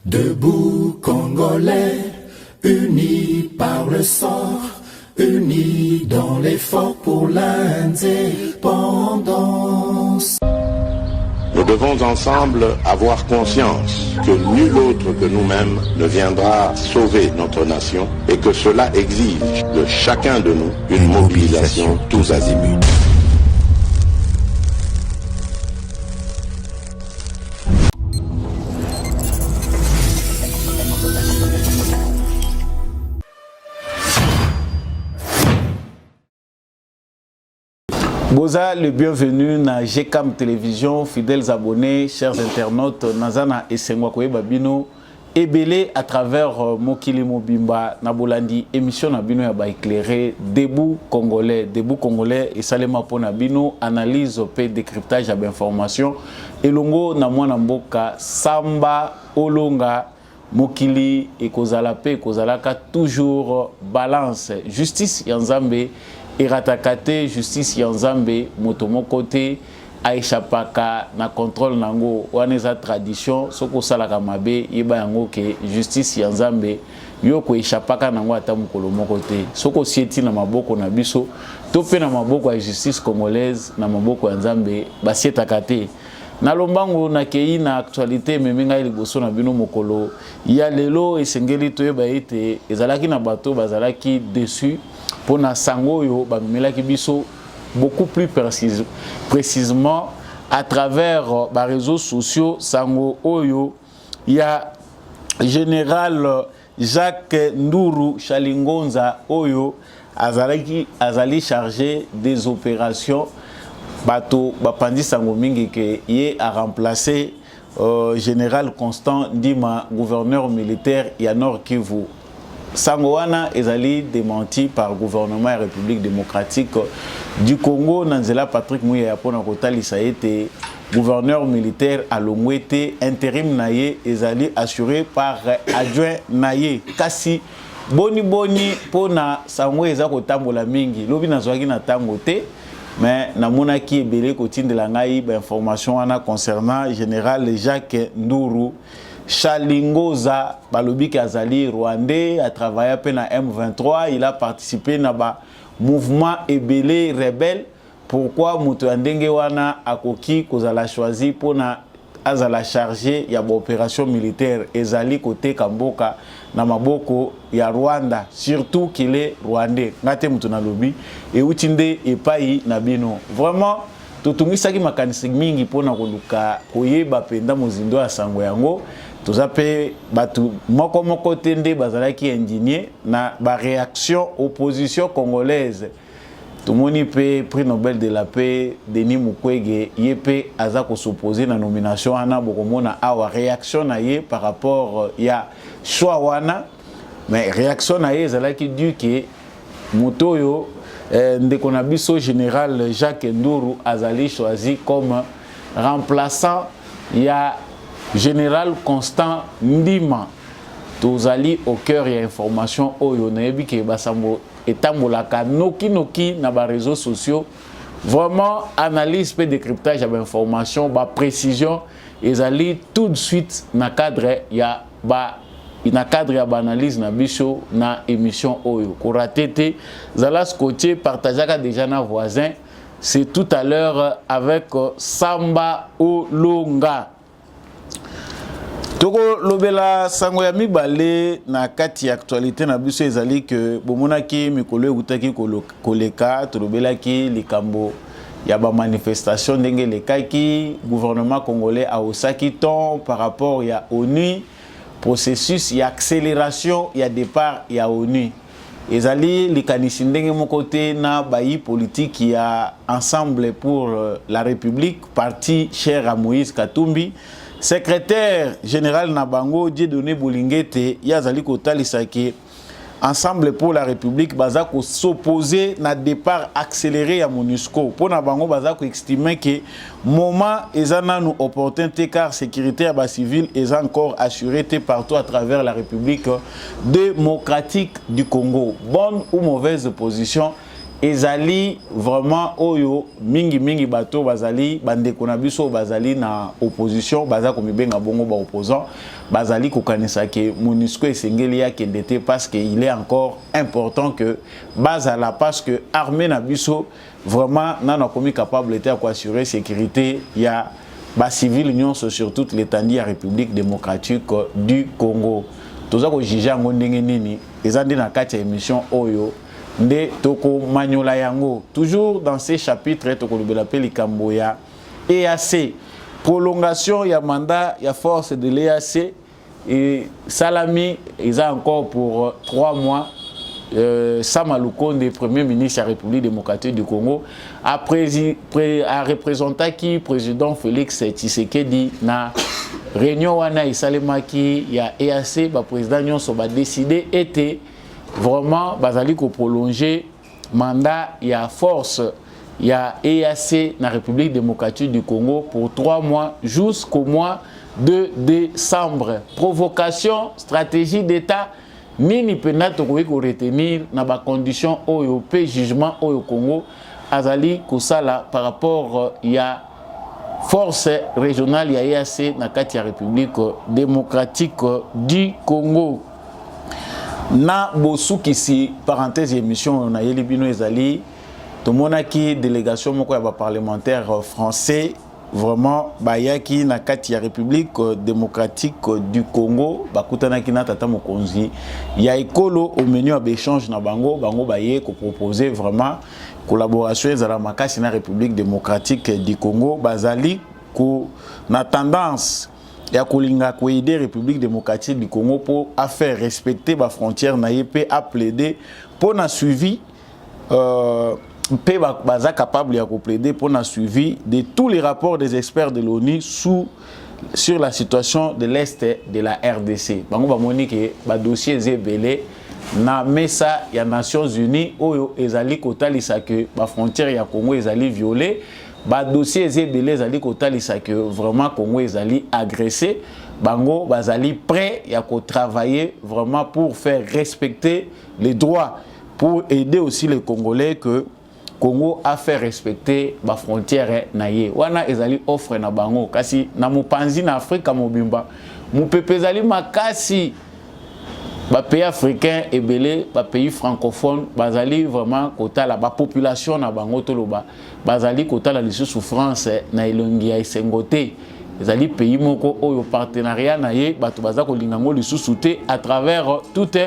Debout Congolais, unis par le sort, unis dans l'effort pour l'indépendance. Nous devons ensemble avoir conscience que nul autre que nous-mêmes ne viendra sauver notre nation et que cela exige de chacun de nous une mobilisation tous azimuts. Boza, le bienvenu na GCAM Télévision, fidèles abonnés, chers internautes, Nazana et Sengwakoye Babino, ébélé à travers Mokili Mobimba, Nabolandi, émission Nabino Yaba éclairé, Debout Congolais, et Salema Po Nabino, analyse, paix, décryptage, à information, et Longo Namwana Mboka, Samba, Olonga, Mokili, et Kozalape, Kozalaka, toujours balance, justice, Yanzambe, Iratakate, justice Yanzambe, motomo côté, Aïchapaka, na contrôle nango, waneza tradition, soko salaka mabe, yeba yango ke justice Yanzambe, yoko Aïchapaka nango atamukolo mokote, soko sieti na maboko na biso, tope na maboko ya justice congolaise, na maboko Yanzambe, basieta kate. Na lombango na kei na actualité memenga liboso na bino mokolo, ya lelo esengeli toyeba ete, ezalaki na bato bazalaki dessus, pour na sango yo bamelaki biso beaucoup plus précisément à travers les réseaux sociaux sango oyo il y a général Jacques Nduru Chalingonza oyo azali chargé des opérations bato bapandi sango mingi ke yé a remplacé général Constant Ndima, gouverneur militaire ya Nord Kivu. Sangoana ezali démenti par le gouvernement et la République démocratique du Congo. Nanzela Patrick Mouya Yapona Kotali ça a été gouverneur militaire à Lomwete, intérim naye ezali assuré par adjoint naye. Kasi boni pona sango eza kotambola mingi. Lobi nazwaki na tangote mais namona ki ebele kotindela ngai ba information wana concernant général Jacques Nduru Chalingoza, balobi Azali rwandais, a travaillé à peine à M23, il a participé à un mouvement ébélé rebelle. Pourquoi Moutou Andenge wana akoki kozala choisi pour na azala chargé ya opération militaire ezali côté Kamboka na maboko ya Rwanda, surtout qu'il est rwandais. Ngate Moutou na lobi et utinde epai na bino. Vraiment totungisaki makanisi mingi pona koluka koyeba penda mozindo ya sango yango. Tout ça peut batu moko tende bazalaki ingénieur na ba réaction opposition congolaise. Tout le monde peut prix Nobel de la paix Denis Mukwege yepé aza ko s'opposer na nomination ana bokomona awa réaction na ye par rapport ya choix wana mais réaction na ye zalaki du que mutoyo ndeko na biso général Jacques Nduru azali choisi comme remplaçant ya Général Constant Ndima. Tozali au cœur et information oyo nayebi ke basambo etambolaka noki na ba réseaux sociaux. Vraiment analyse pe décryptage ba information ba précision ezali tout de suite na cadre ya ba analyse na biso na émission oyo. Koratete zalas côté partageaka déjà na voisin. C'est tout à l'heure avec Samba Olonga. Toko lobela sango ya mibale na kati actualité na biso ezali que bomonaki mikolo utaki koleka to lobela ki likambo ya ba manifestation ndenge lekaki gouvernement congolais a osaki ton par rapport ya ONU processus ya accélération ya départ ya ONU ezali likanisi ndenge mokote na bayi politique ya ensemble pour la République parti cher à Moïse Katumbi. Secrétaire général Nabango Dieudonné Bolingete yazali kotalisa ke ensemble pour la République baza ko s'opposer na départ accéléré à MONUSCO pour Nabango baza ko estimer que moment ezana nous opportunité car sécurité ba civil est encore assurée partout à travers la République démocratique du Congo. Bonne ou mauvaise position ezali vraiment oyo mingi bato bazali bandeko na biso bazali na opposition baza komibenga bongo ba opposant bazali kokanisa ke MONUSCO esengeli ya kendete parce que il est encore important que bazala parce que armée na biso vraiment nana komi capable était à assurer sécurité ya ba civil nyonso sur toute l'étendue ya République démocratique du Congo. Toza ko juger ngo ndenge nini ezandi na kati ya émission oyo nde toko manyola yango toujours dans ces chapitres toko lobela pe likambo ya EAC prolongation ya mandat ya force de l'EAC et Salami ils ont encore pour 3 mois Sama Lukonde premier ministre de la République démocratique du Congo a représenté qui président Félix Tshisekedi na réunion wana isalemaki ya EAC ba président nyonso ba décidé était vraiment bazali ko prolonger mandat ya force ya EAC na République démocratique du Congo pour 3 mois jusqu'au mois de décembre. Provocation, stratégie d'État nini pena to ko retenir na ba condition oyo pe jugement oyo Congo azali kosala par rapport ya force régionale ya EAC na kati ya République démocratique du Congo. Na bosukisi parenthèse émission na yeli bino ezali tomonaki délégation moko ya ba parlementaire français vraiment bayaki na kati ya République démocratique du Congo bakutanaki na tata mokonzi ya ekolo au menu ya échange na bango baye ko proposer vraiment collaboration ezala makasi na République démocratique du Congo bazali ko na tendance ya kolinga ko aider République démocratique du Congo pour faire respecter ba frontière na yepé a plaider pour na suivi baza capable de plaider pour un suivi de tous les rapports des experts de l'ONU sur la situation de l'Est de la RDC. Bango ba monique ba dossier zebele na mesa ya Nations Unies oyo ezali kotalisa que ba frontière ya Congo ezali violée, ba dossier zebele ezali kotalisa que vraiment Congo ezali agressé. Bango bazali prêt ya ko travailler vraiment pour faire respecter les droits, pour aider aussi les Congolais que Congo a fait respecter la frontière naye. Wana ezali offre na bango kasi na mopanzi na Afrika mobimba. Mupepe ezali makasi ba pays africain ebele ba pays francophone bazali vraiment kotala ba population na bango toloba bazali kotala les souffrances na elongi ya esengote. Ezali pays moko oyo partenariat naye bato baza ko lingango lisusu te à travers toute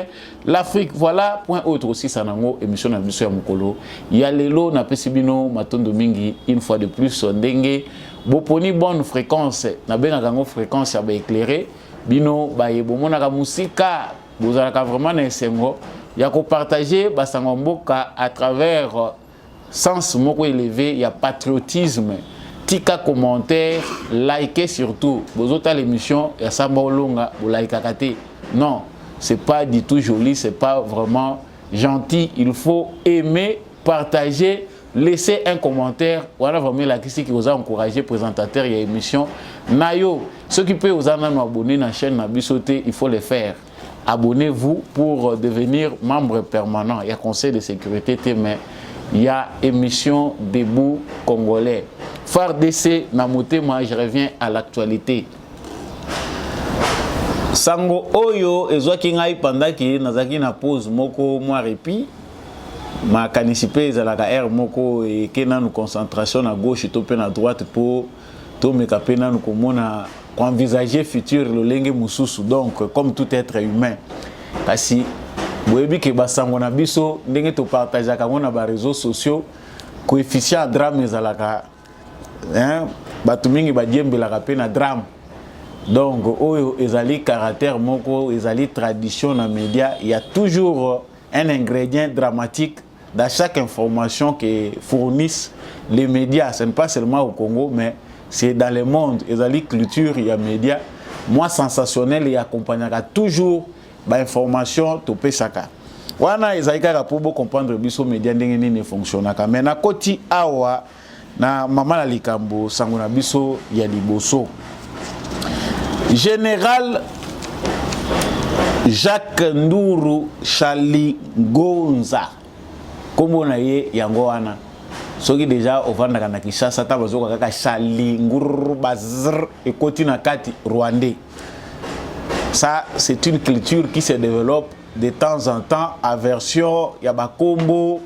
l'Afrique. Voilà point autre aussi sanango émission na biso ya mokolo ya lelo na pesibino matondo mingi une fois de plus ndenge boponi bonne fréquence na benga kango fréquence ya ba éclairé bino ba yebomona musika bozalaka vraiment na esengo ya ko partager basango mboka à travers sens moko élevé ya patriotisme. Tika commentaire, likez surtout. Vous autres l'émission, il y a ça bolonga, vous likez. Non, c'est pas du tout joli, c'est pas vraiment gentil. Il faut aimer, partager, laisser un commentaire. Voilà vraiment la question qui vous a encouragé, présentateur et émission. Nayo, ceux qui peuvent vous abonner à la chaîne Nabisoté, il faut le faire. Abonnez-vous pour devenir membre permanent. Il y a conseil de sécurité, mais il y a émission Debout Congolais. Phare d'essai, Namoté, moi je reviens à l'actualité. Sango Oyo, ezwaki ngai pandaki nazaki na pause moko moi répit. Ma kanisipe ezalaka air moko et kena nous concentration à gauche et topé à droite pour to mekapena nous komona envisager futur le lenge mususu. Donc comme tout être humain. Kasi boyebi ke basango na biso ndenge to partager ka na ba réseaux sociaux coefficient drame ezalaka batu mingi badiembelaka pe na drame. Donc oyo ezali caractère moko ezali tradition na média, il y a toujours un ingrédient dramatique dans chaque information que fournissent les médias. Ce n'est pas seulement au Congo mais c'est dans le monde. Ezali culture il y a média moi sensationnel et accompagnera toujours ba information to pesaka. Wana ezali kaka pour comprendre biso média ndenge nini fonctionnaka. Mais na koti awa na mama la likambo sango na biso ya liboso. Général Jacques Nduru Chalingonza kombo na ye yango wana soki déjà ovandaka na Kinshasa ta bazoka kaka chali ngurru bazr ekoti na kati rwandais. Ça c'est une culture qui se développe de temps en temps, aversion ya ba kombo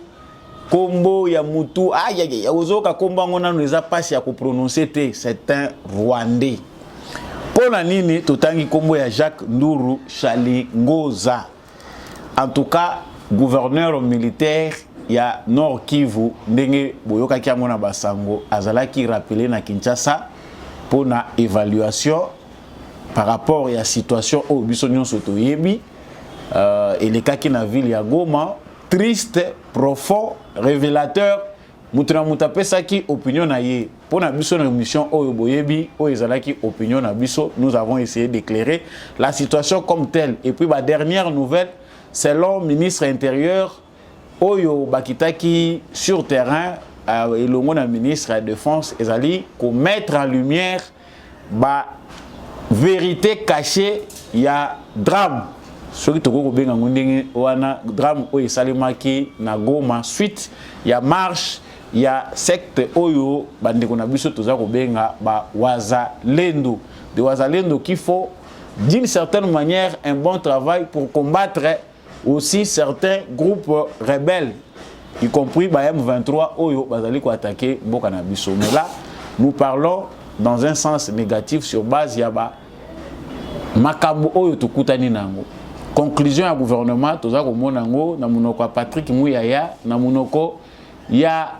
ya mutu aïe ya ozoka kombo ngona neza pasi ya ko prononcer te, c'est un rwandais. Pona nini totangi kombo ya Jacques Nduru Chalingoza. En tout cas, gouverneur militaire ya Nord Kivu ndenge boyoka ki amona basango azalaki rappelé na Kinshasa pour na évaluation par rapport à la situation au Bissonnion Sotoyebi et les cas qui na ville ya Goma, triste, profond, révélateur. Mutuna mutapesa ki opinion na ye pour na biso na mission oyo boyebi o ezalaki opinion na biso. Nous avons essayé d'éclairer la situation comme telle. Et puis la dernière nouvelle, selon ministre intérieur oyo bakitaki sur terrain et le ministre de la défense ezali ko mettre en lumière ba vérité cachée, il y a drame. Ce qui est drame oyo esalemaki na Goma suite il y a marche, il y a secte oyo bandeko na biso toza ko benga ba wazalendo. De wazalendo qu'il faut d'une certaine manière un bon travail pour combattre aussi certains groupes rebelles, y compris ba M23 oyo bazali ko attaquer mboka na biso. Mais là nous parlons dans un sens négatif sur base yaba makambo oyo tukutani nango. Conclusion à gouvernement toza ko monango na munoko Patrick Muyaya na munoko ya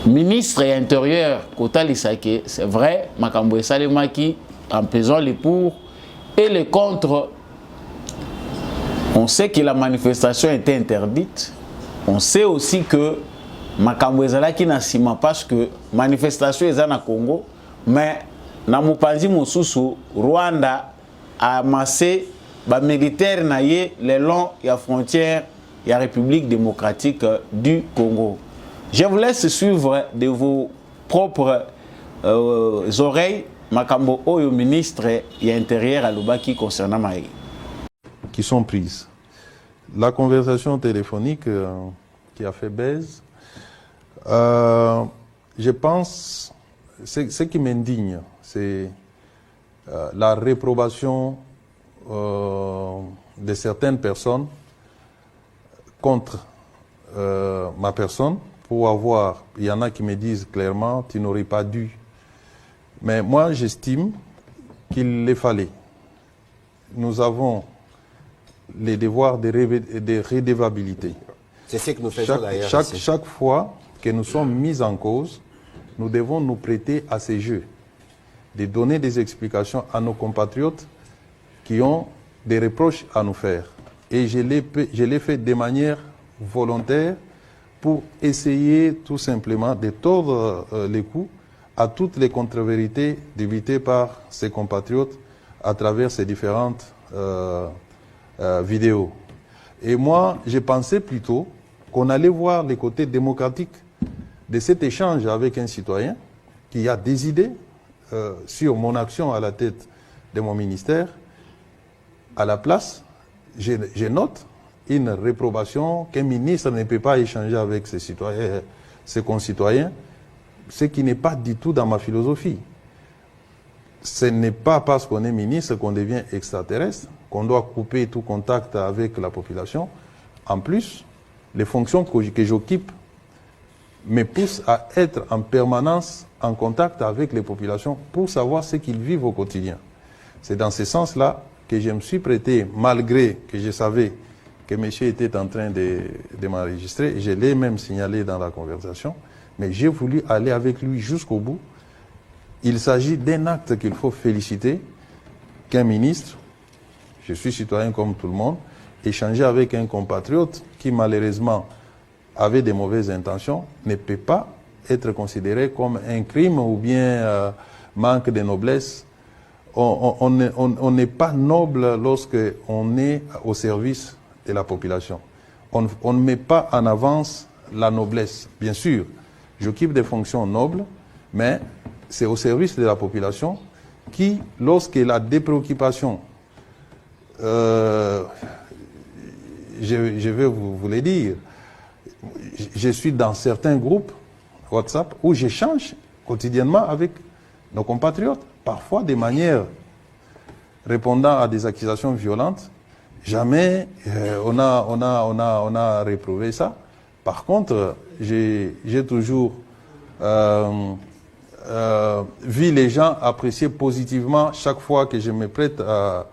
ministre intérieur Kotali Sake. C'est vrai makambo esalemaki en pesant les pour et les contre. On sait que la manifestation était interdite. On sait aussi que makambo ezalaki na sima parce que manifestation eza na Congo. Mais na mopanzi mosusu Rwanda a amassé ba militaire na ye le long ya frontière ya République démocratique du Congo. Je vous laisse suivre de vos propres oreilles makambo oyo ministre ya intérieur alobaki concernant Maï. Qui sont prises. La conversation téléphonique qui a fait baise, je pense, ce qui m'indigne, c'est la réprobation de certaines personnes contre ma personne pour avoir, il y en a qui me disent clairement, tu n'aurais pas dû. Mais moi, j'estime qu'il les fallait. Nous avons les devoirs de redevabilité. C'est ce que nous faisons d'ailleurs. Chaque fois que nous sommes mis en cause, nous devons nous prêter à ces jeux, de donner des explications à nos compatriotes qui ont des reproches à nous faire. Et je l'ai fait de manière volontaire pour essayer tout simplement de tordre les coups à toutes les contre-vérités débitées par ces compatriotes à travers ces différentes vidéos. Et moi, je pensais plutôt qu'on allait voir les côtés démocratiques de cet échange avec un citoyen qui a des idées sur mon action à la tête de mon ministère. À la place, je note une réprobation qu'un ministre ne peut pas échanger avec ses concitoyens, ce qui n'est pas du tout dans ma philosophie. Ce n'est pas parce qu'on est ministre qu'on devient extraterrestre, qu'on doit couper tout contact avec la population. En plus, les fonctions que j'occupe me poussent à être en permanence en contact avec les populations pour savoir ce qu'ils vivent au quotidien. C'est dans ce sens-là que je me suis prêté, malgré que je savais que monsieur était en train de m'enregistrer. Je l'ai même signalé dans la conversation, mais j'ai voulu aller avec lui jusqu'au bout. Il s'agit d'un acte qu'il faut féliciter, qu'un ministre, je suis citoyen comme tout le monde, échanger avec un compatriote qui malheureusement avait des mauvaises intentions, ne peut pas être considéré comme un crime ou bien manque de noblesse. On n'est pas noble lorsque on est au service de la population. On ne met pas en avance la noblesse. Bien sûr, j'occupe des fonctions nobles, mais c'est au service de la population qui, lorsqu'elle a des préoccupations, je vais vous les dire, je suis dans certains groupes WhatsApp où j'échange quotidiennement avec nos compatriotes, parfois de manière répondant à des accusations violentes. Jamais on a réprouvé ça. Par contre, j'ai toujours vu les gens apprécier positivement chaque fois que je me prête à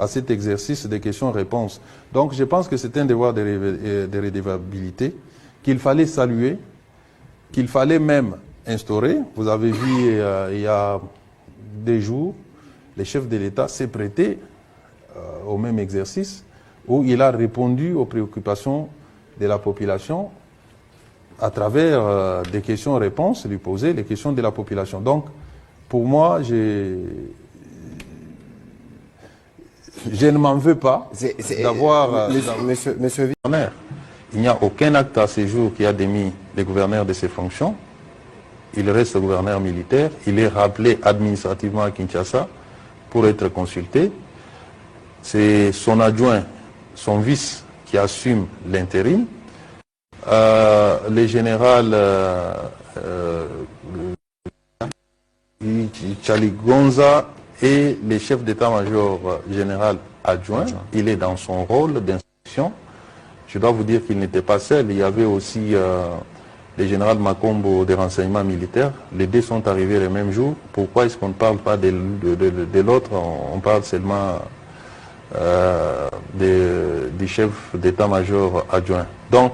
cet exercice de questions-réponses. Donc je pense que c'est un devoir de redevabilité qu'il fallait saluer, qu'il fallait même instaurer. Vous avez vu il y a des jours, le chef de l'État s'est prêté au même exercice où il a répondu aux préoccupations de la population à travers des questions-réponses, lui poser les questions de la population. Donc, pour moi, je ne m'en veux pas d'avoir... Monsieur Il n'y a aucun acte à ce jour qui a démis le gouverneur de ses fonctions. Il reste gouverneur militaire. Il est rappelé administrativement à Kinshasa pour être consulté. C'est son adjoint, son vice, qui assume l'intérim. Le général Chaligonza est le chef d'état-major général adjoint. Il est dans son rôle d'instruction. Je dois vous dire qu'il n'était pas seul. Il y avait aussi le général Makombo des renseignements militaires. Les deux sont arrivés le même jour. Pourquoi est-ce qu'on ne parle pas de l'autre? On parle seulement du chef d'état-major adjoint. Donc,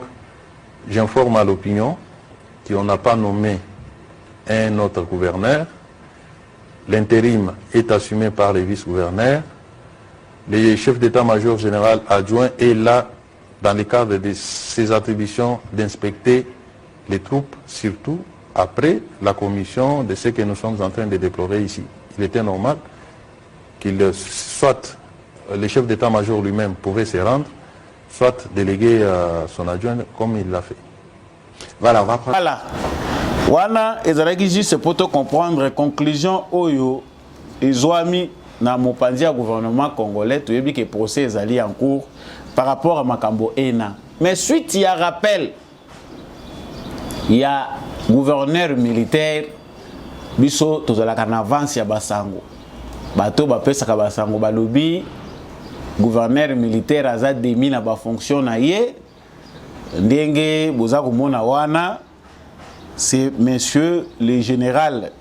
j'informe à l'opinion qu'on n'a pas nommé un autre gouverneur. L'intérim est assumé par les vice-gouverneurs. Le chef d'état-major général adjoint est là, dans le cadre de ses attributions, d'inspecter les troupes, surtout après la commission de ce que nous sommes en train de déplorer ici. Il était normal qu'il soit le chef d'état-major lui-même pouvait se rendre, soit délégué à son adjoint comme il l'a fait. Voilà, on va prendre... Voilà. Wana ezalaki juste pour te comprendre conclusion oyo ezwami na mopanzi ya gouvernement congolais toyebi que procès ezali en cours par rapport à makambo ena. Mais suite il y a rappel, il y a gouverneur militaire biso tozalaka na avance ya basango. Bato bapesaka basango balobi gouverneur militaire aza demi na ba fonction na ye ndenge boza komona wana. C'est monsieur le général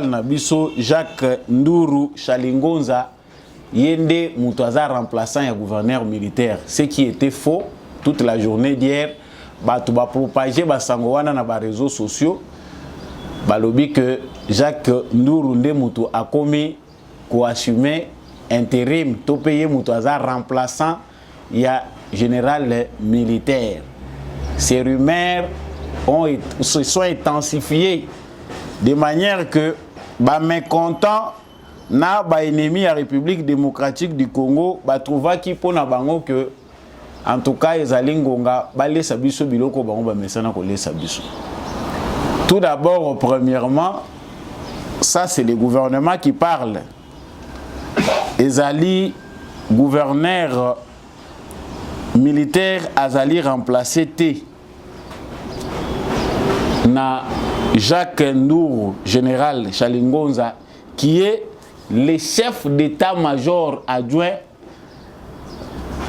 Nabiso Jacques Nduru Chalingonza yende Moutaza remplaçant ya gouverneur militaire, ce qui était faux toute la journée d'hier. Batu ba propager basango wana na ba réseaux sociaux balobi que Jacques Nduru nde mutu a commis ko assumer intérim to payer Moutaza remplaçant ya général militaire. Ces rumeurs se sont intensifiés de manière que ba mécontent na ba ennemi à République démocratique du Congo ba trouva ki pona bango que en tout cas ezali ngonga ba lesa biso biloko bango ba mesana ko lesa biso. Tout d'abord, premièrement, ça c'est le gouvernement qui parle. Ezali gouverneur militaire azali remplacé T na Jacques Nduru, général Chalingonza, qui est le chef d'état-major adjoint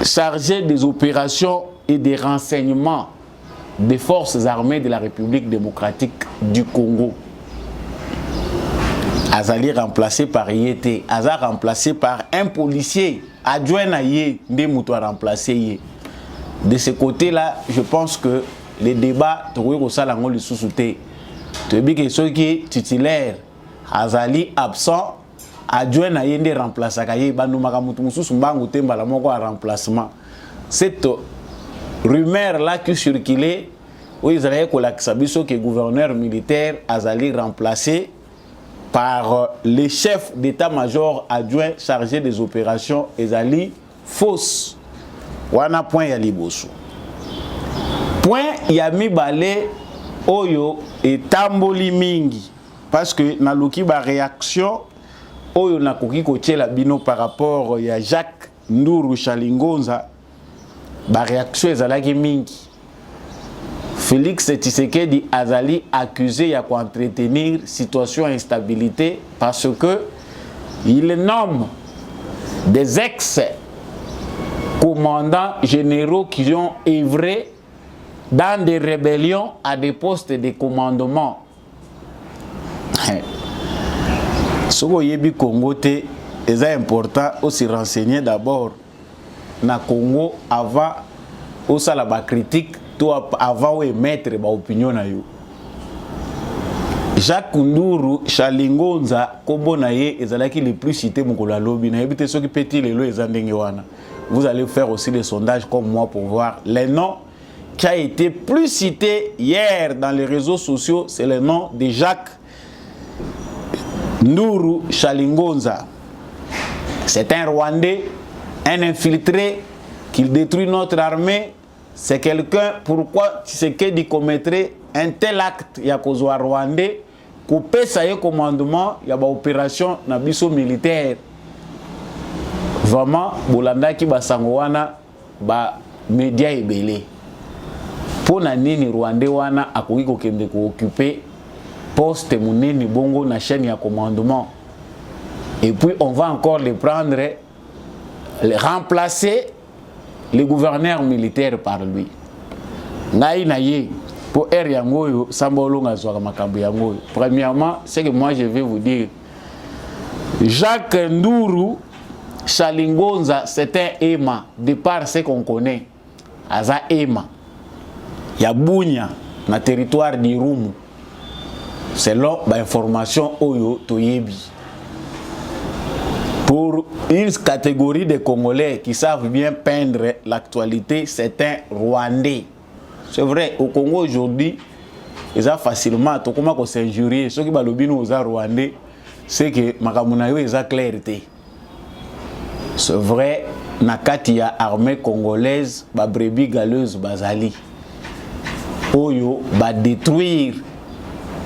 chargé des opérations et des renseignements des forces armées de la République démocratique du Congo. Azali remplacé par Yété, Azali remplacé par un policier adjoint à Yé, Ndemouto a remplacé Yé. De ce côté-là, je pense que les débats, tu vois, ça l'angle de sous-souté. Tu vois que ceux qui est titulaire, Azali absent, adjoint à Yende remplacé à Yé, Bandou Makamutu Sumbangu Temba la moko à remplacement. Cette rumeur-là qui circulait, où Israël Kolaksabiso, qui est gouverneur militaire, Azali remplacé par les chefs d'état-major adjoint chargé des opérations, Azali fausse. Wana point Yalibosu. Point yami balé oyo et tamboli mingi parce que na luki ba réaction oyo na koki kotie la bino par rapport ya Jacques Nduru Chalingonza ba réaction ezalaki mingi Félix Tshisekedi azali accusé à entretenir situation d'instabilité parce que il nomme des ex-commandants généraux qui ont œuvré dans des rébellions à des postes de commandement. Ce que Congo est important aussi renseigner d'abord na Congo avant au la critique toi avant émettre ba opinion na yo. Jacques Nduru Chalingonza kombo na ye ezalaki le plus cité mokolo lobi na yebite soki petit lelo ezandenge wana. Vous allez faire aussi des sondages comme moi pour voir les noms qui a été plus cité hier dans les réseaux sociaux, c'est le nom de Jacques Nduru Chalingonza. C'est un Rwandais, un infiltré qui détruit notre armée. C'est quelqu'un, pourquoi Tshisekedi commettrait un tel acte, il y a un Rwandais, couper ça y commandement, il y a une opération na biso militaire. Vraiment, Bolanda ki basangoana ba média ebele. Pour na nini Rwandais wana akoki kokende ko occuper poste munene bongo na chaîne ya commandement. Et puis on va encore les prendre, les remplacer les gouverneurs militaires par lui. Ngai na ye pour er yangoyo sambolo ngazwa makambo yangoyo. Premièrement, c'est que moi je vais vous dire Jacques Nduru Chalingonza, c'est un Ema de par ce qu'on connaît. Aza Ema. Ya Bunya na territoire d'Irumu. Selon l'information Oyo Toyebi. Pour une catégorie de Congolais qui savent bien peindre l'actualité, c'est un Rwandais. C'est vrai, au Congo aujourd'hui, ils ont facilement, tout comme on s'injurie, ceux qui balobino aux Rwandais, c'est que Makamunayo ils ont clarté. C'est vrai, nakati ya armée congolaise, ba brebis galeuse bazali. Oyo ba détruire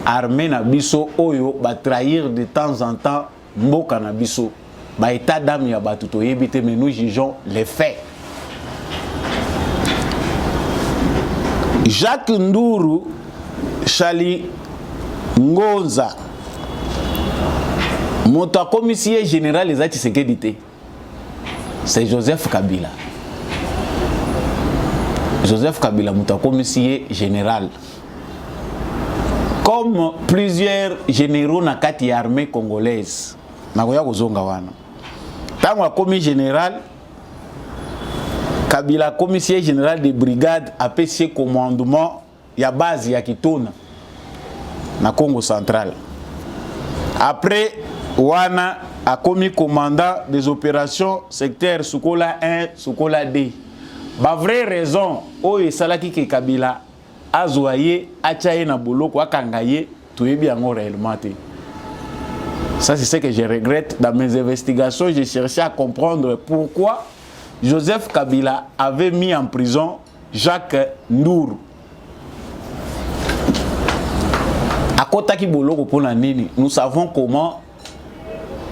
armée na biso, oyo ba trahir de temps en temps mboka na biso. Ba état d'âme ya batuto yebite, mais nous jugeons les faits. Jacques Nduru Chalingonza, mon commissaire général les Tshisekedi, c'est Joseph Kabila. Joseph Kabila, mon commissaire général. Comme plusieurs généraux na kati armée congolaise, nagoya kozonga wana. Tango commis général Kabila, commissaire général de brigade, a PC commandement ya base ya Kitona na Congo central. Après wana a commis commandant des opérations secteur Sukola 1, Sukola 2. Ba vraie raison oyo salaki ke Kabila azoye achaye na boloko akangaye toyebi yango réellement te. Ça c'est ce que je regrette dans mes investigations, j'ai cherché à comprendre pourquoi Joseph Kabila avait mis en prison Jacques Nduru. À Kotaki Boloko pour nini, nous savons comment,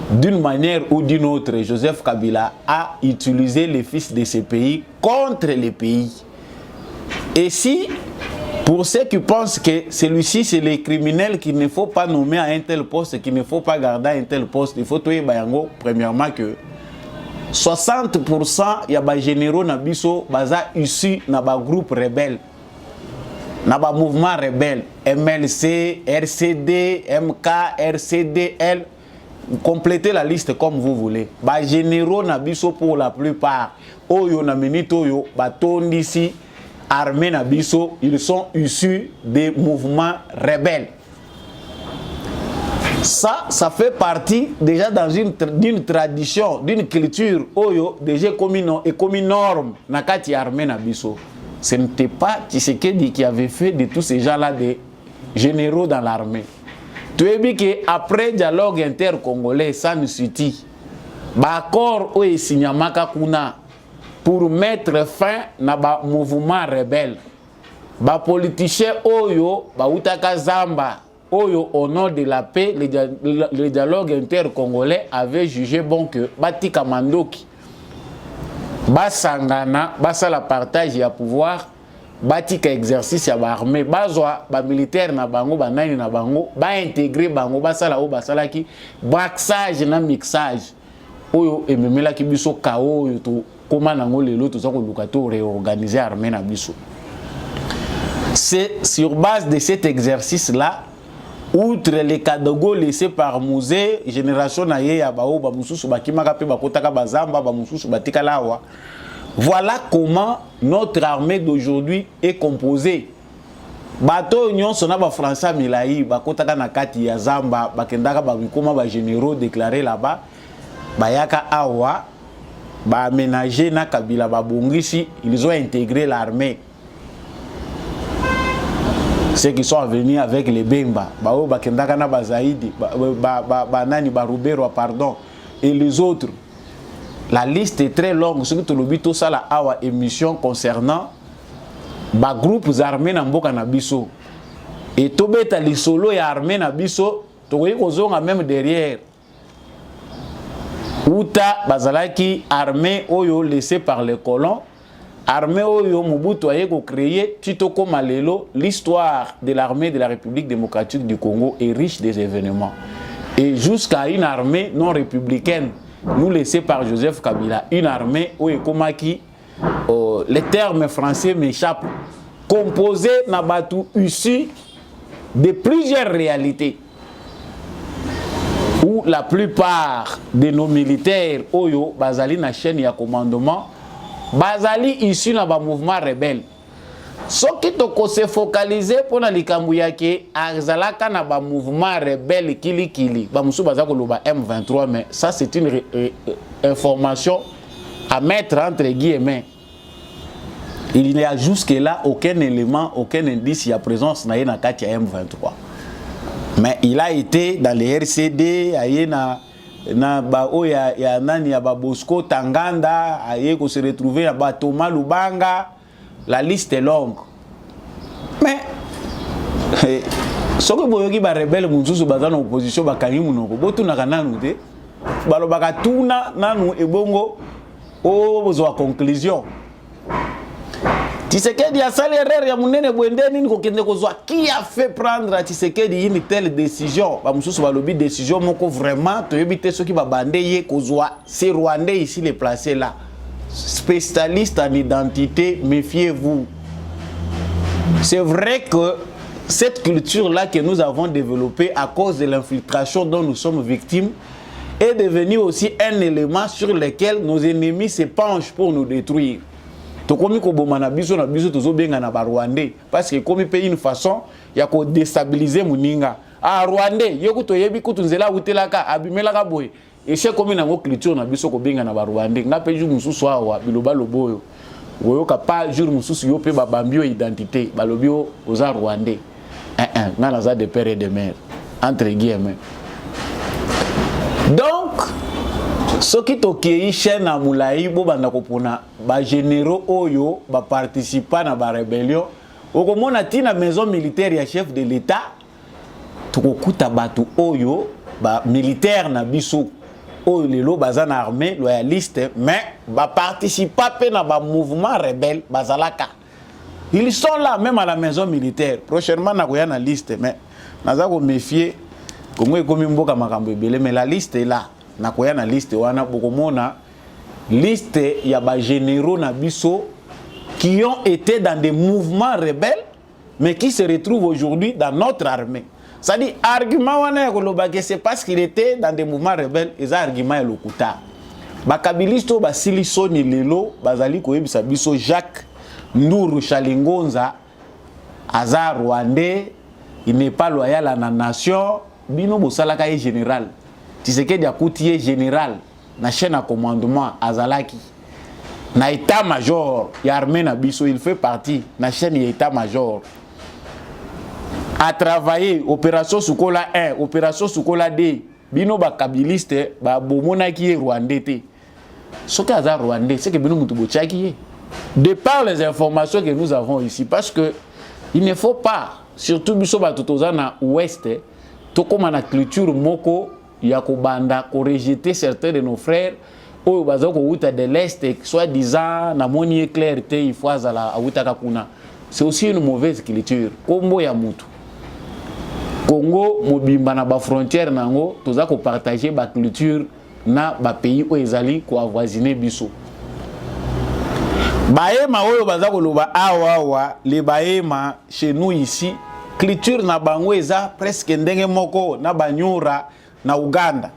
d'une manière ou d'une autre, Joseph Kabila a utilisé les fils de ce pays contre les pays. Et si, pour ceux qui pensent que celui-ci c'est les criminels qu'il ne faut pas nommer à un tel poste, qu'il ne faut pas garder à un tel poste, il faut trouver bayango premièrement que 60% ya ba généraux na biso baza issus na ba groupe rebelle, na ba mouvement rebelle, MLC, RCD, MK, RCDL, complétez la liste comme vous voulez. Ba généraux na biso pour la plupart, oyo na minito yo ba tondisi armée na biso, ils sont issus des mouvements rebelles. Ça fait partie déjà dans d'une tradition, d'une culture oyo déjà comme norme na kati armée na biso. Ce n'était pas Tshisekedi qui avait fait de tous ces gens-là des généraux dans l'armée. Tu as vu qu'après dialogue inter-congolais, ça nous suffit. Accord oyo signamaka kuna pour mettre fin na ba mouvement rebelle. Ba politicien oyo ba utaka zamba. Oyo, au nom de la paix, le dialogue inter-congolais avait jugé bon que Batika Mandoki, Basangana, Basa la partage et à pouvoir, batika exercice ya ba armée bazwa ba militaire na bango ba nani na bango ba intégrer bango basala o basala ki braxage na mixage oyo ememela ki biso kao oyo to koma nango lelo to za ko luka to réorganiser armée na biso. C'est sur base de cet exercice là, outre les cadeaux laissés par Mouzé, génération na ye ya bao ba mususu bakimaka pe bakotaka bazamba ba mususu batika lawa. Voilà comment notre armée d'aujourd'hui est composée. Bato union sona ba Français Milayi bakotaka na kati ya zamba bakendaka ba bikoma ba généraux déclarés là-bas bayaka awa ba aménager na kabila ba bongisi, ils ont intégré l'armée. Ceux qui sont venus avec les Bemba, bao bakendaka na ba Zaidi, ba nani ba Rubero pardon et les autres. La liste est très longue. Ce que tu l'as tout ça la awa émission concernant ba groupes armés na mboka na biso. Et tobeta li solo ya armée na biso, to koyi kozonga même derrière. Uta bazalaki armée oyo laissée par les colons, armée oyo Mobutu a créé tito koma lelo. L'histoire de l'armée de la République démocratique du Congo est riche des événements. Et jusqu'à une armée non républicaine nous laissée par Joseph Kabila, une armée où ekomaki les termes français m'échappent, composée na batu issu de plusieurs réalités, où la plupart de nos militaires oyo bazali na chaîne ya commandement bazali issu na ba mouvement rebelle. Ce qui toko se focaliser pour na likambu yake azalaka na ba mouvement rebelle kili ba musu bazako loba M23, mais ça c'est une information à mettre entre guillemets. Il n'y a jusque là aucun élément, aucun indice ya présence na yena kati ya M23. Mais il a été dans les RCD, ayena na ba oya ya nani ya ba Bosco Tanganda, aye ko se retrouver na ba Thomas Lubanga. La liste est longue. Mais ce que boyoki ba rebelle munzusu baza na opposition bakangi munoko botuna kananu te balobaka tuna nanu ebongo o bozwa conclusion. Tshisekedi a sali erreur ya munene bwendeni ni kokende kozwa qui a fait prendre à Tshisekedi une telle décision. Ba mususu balobi décision moko vraiment toyebi te soki ba bande ye kozwa ces Rwandais ici les placés là. Spécialistes en identité, méfiez-vous. C'est vrai que cette culture-là que nous avons développée à cause de l'infiltration dont nous sommes victimes est devenue aussi un élément sur lequel nos ennemis se penchent pour nous détruire. Tokomi ko bomana biso na biso tozo benga na ba Rwandais parce que comme pays une façon ya ko déstabiliser muninga. Ah Rwandais yoko toyebi kutunzela utelaka abimelaka boy. Et c'est comme une culture na biso ko benga na ba Rwandais nga pe jour mususu awa biloba loboyo woyoka pa jour mususu yo pe ba bambio identité balobio oza Rwandais nga na za de père et de mère entre guillemets. Donc ce qui toki chaîne à Moulayi bo banda ko pona ba généraux oyo ba participa na ba rébellion okomona tina maison militaire ya chef de l'état tokokuta batu oyo ba militaire na biso oyo lelo bazana armée loyaliste mais ba participa pe na ba mouvement rebelle bazalaka. Ils sont là même à la maison militaire. Prochainement na koya na liste mais naza ko méfier comme komi mboka makambo ebele mais la liste est là. Na koya na liste wana bokomona liste ya ba généraux na biso qui ont été dans des mouvements rebelles mais qui se retrouvent aujourd'hui dans notre armée. C'est-à-dire, argument c'est parce qu'il était dans des mouvements rebelles, et ça argument est lokuta. Bakabilisto basilisoni lelo bazali koyebisa biso Jacques Nduru Chalingonza azar Rwandais, il n'est pas loyal à la nation, bino bosalaka est général. Tshisekedi akuti général na chaîne à commandement azalaki. Na état-major, ya armée na biso, il fait partie na chaîne état-major. A travailler opération Sukola 1, opération Sukola 2, bino ba kabiliste ba bomona ki Rwandais te. Ce qui est Rwandais, c'est que bino mutu bochaki. De par les informations que nous avons ici, parce que il ne faut pas, surtout biso ba totoza na ouest, to comme na culture moko ya ko banda ko rejeter certains de nos frères oyo bazako uta de l'est soit disant na moni éclair te il faut azala awuta kuna. c'est aussi une mauvaise culture. Kombo ya mutu. Congo, mobimba na ba frontière nango, toza ko partager ba culture na ba pays où ezali ko avoisiner biso. Baema oyo baza koloba awa les baema chez nous ici, culture na bango eza presque ndenge moko na banyura na Uganda.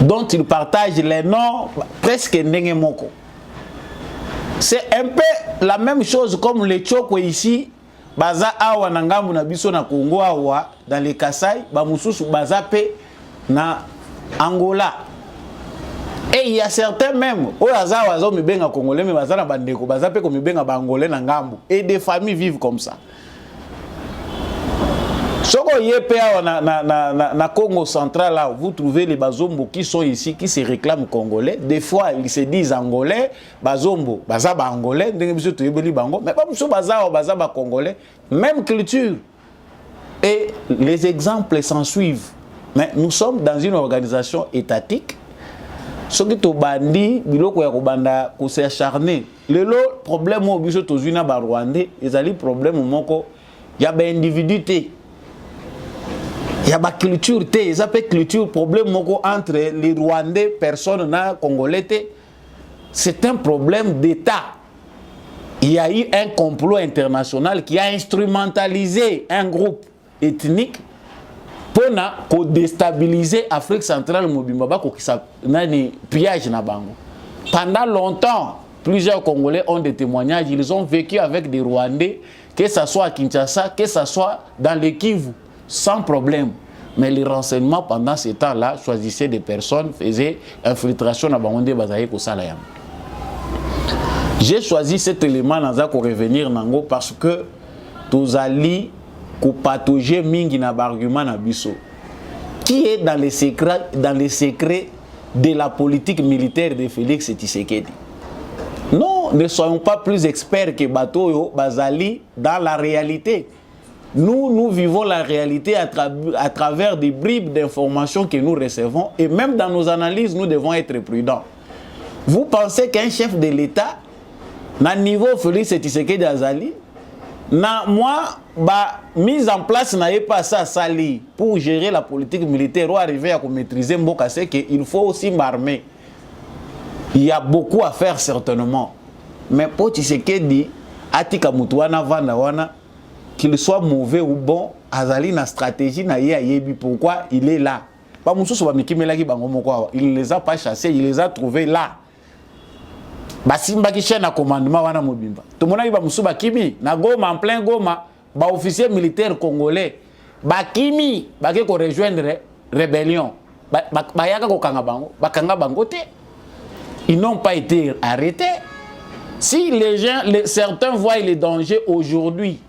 Dont ils partagent les noms presque ndenge moko. C'est un peu la même chose comme les Tchoko ici, baza awa na ngambu na biso na Congo awa, dans les Kasaï, ba mususu baza pe na Angola. Et il y a certains même, oyaza wazo mibenga Congolais, mais baza na bandeko, baza pe ko mibenga ba Angolais na ngambu. Et des familles vivent comme ça. Soko yepe na Congo central là, vous trouvez les bazombo qui sont ici, qui se réclament congolais. Des fois, ils se disent angolais, bazombo, bazaba angolais, mais pas muso bazaba congolais, même culture. Et les exemples s'en suivent. Mais nous sommes dans une organisation étatique. Ce qui est bandi, biloko ya kobanda ko s'acharner. Le problème au biso tozuna ba Rwandais, ils ont problème moko, il y a ba individualité. Il y a ma culture, ils appellent culture, problème entre les Rwandais, personnes na Congolais. C'est un problème d'État. Il y a eu un complot international qui a instrumentalisé un groupe ethnique pour déstabiliser l'Afrique centrale, pillage na bango. Pendant longtemps, plusieurs Congolais ont des témoignages, ils ont vécu avec des Rwandais, que ce soit à Kinshasa, que ce soit dans le Kivu. Sans problème. Mais les renseignements pendant ce temps-là choisissaient des personnes, faisaient infiltration dans Bangonde Bazaïe pour Salayam. J'ai choisi cet élément pour revenir nango parce que tous alliés pour patauger mingi na argument na biso. Qui est dans les secrets de la politique militaire de Félix Tshisekedi? Non, ne soyons pas plus experts que Batoyo Bazali dans la réalité. Nous vivons la réalité à travers des bribes d'informations que nous recevons et même dans nos analyses, nous devons être prudents. Vous pensez qu'un chef de l'État, na niveau Félix Tshisekedi Azali, mise en place n'a pas ça sali pour gérer la politique militaire ou arriver à maîtriser Mboka, c'est qu'il faut aussi m'armer. Il y a beaucoup à faire certainement. Mais pour Tshisekedi, Atika Mutuana Vandawana, qu'il soit mauvais ou bon, Azali na stratégie na yebi pourquoi il est là. Pas mususu ba mikimelaki bango moko, il ne les a pas chassés, il les a trouvés là. Basimba ki chaîne à commandement wana mobimba. Tout mona ba mususu ba kimi na Goma en plein Goma, ba officier militaire congolais, ba kimi ba ke ko rejoindre rébellion. Ba yaka ko kanga bango, ba kanga bango te. Ils n'ont pas été arrêtés. Si les gens, certains voient les dangers aujourd'hui,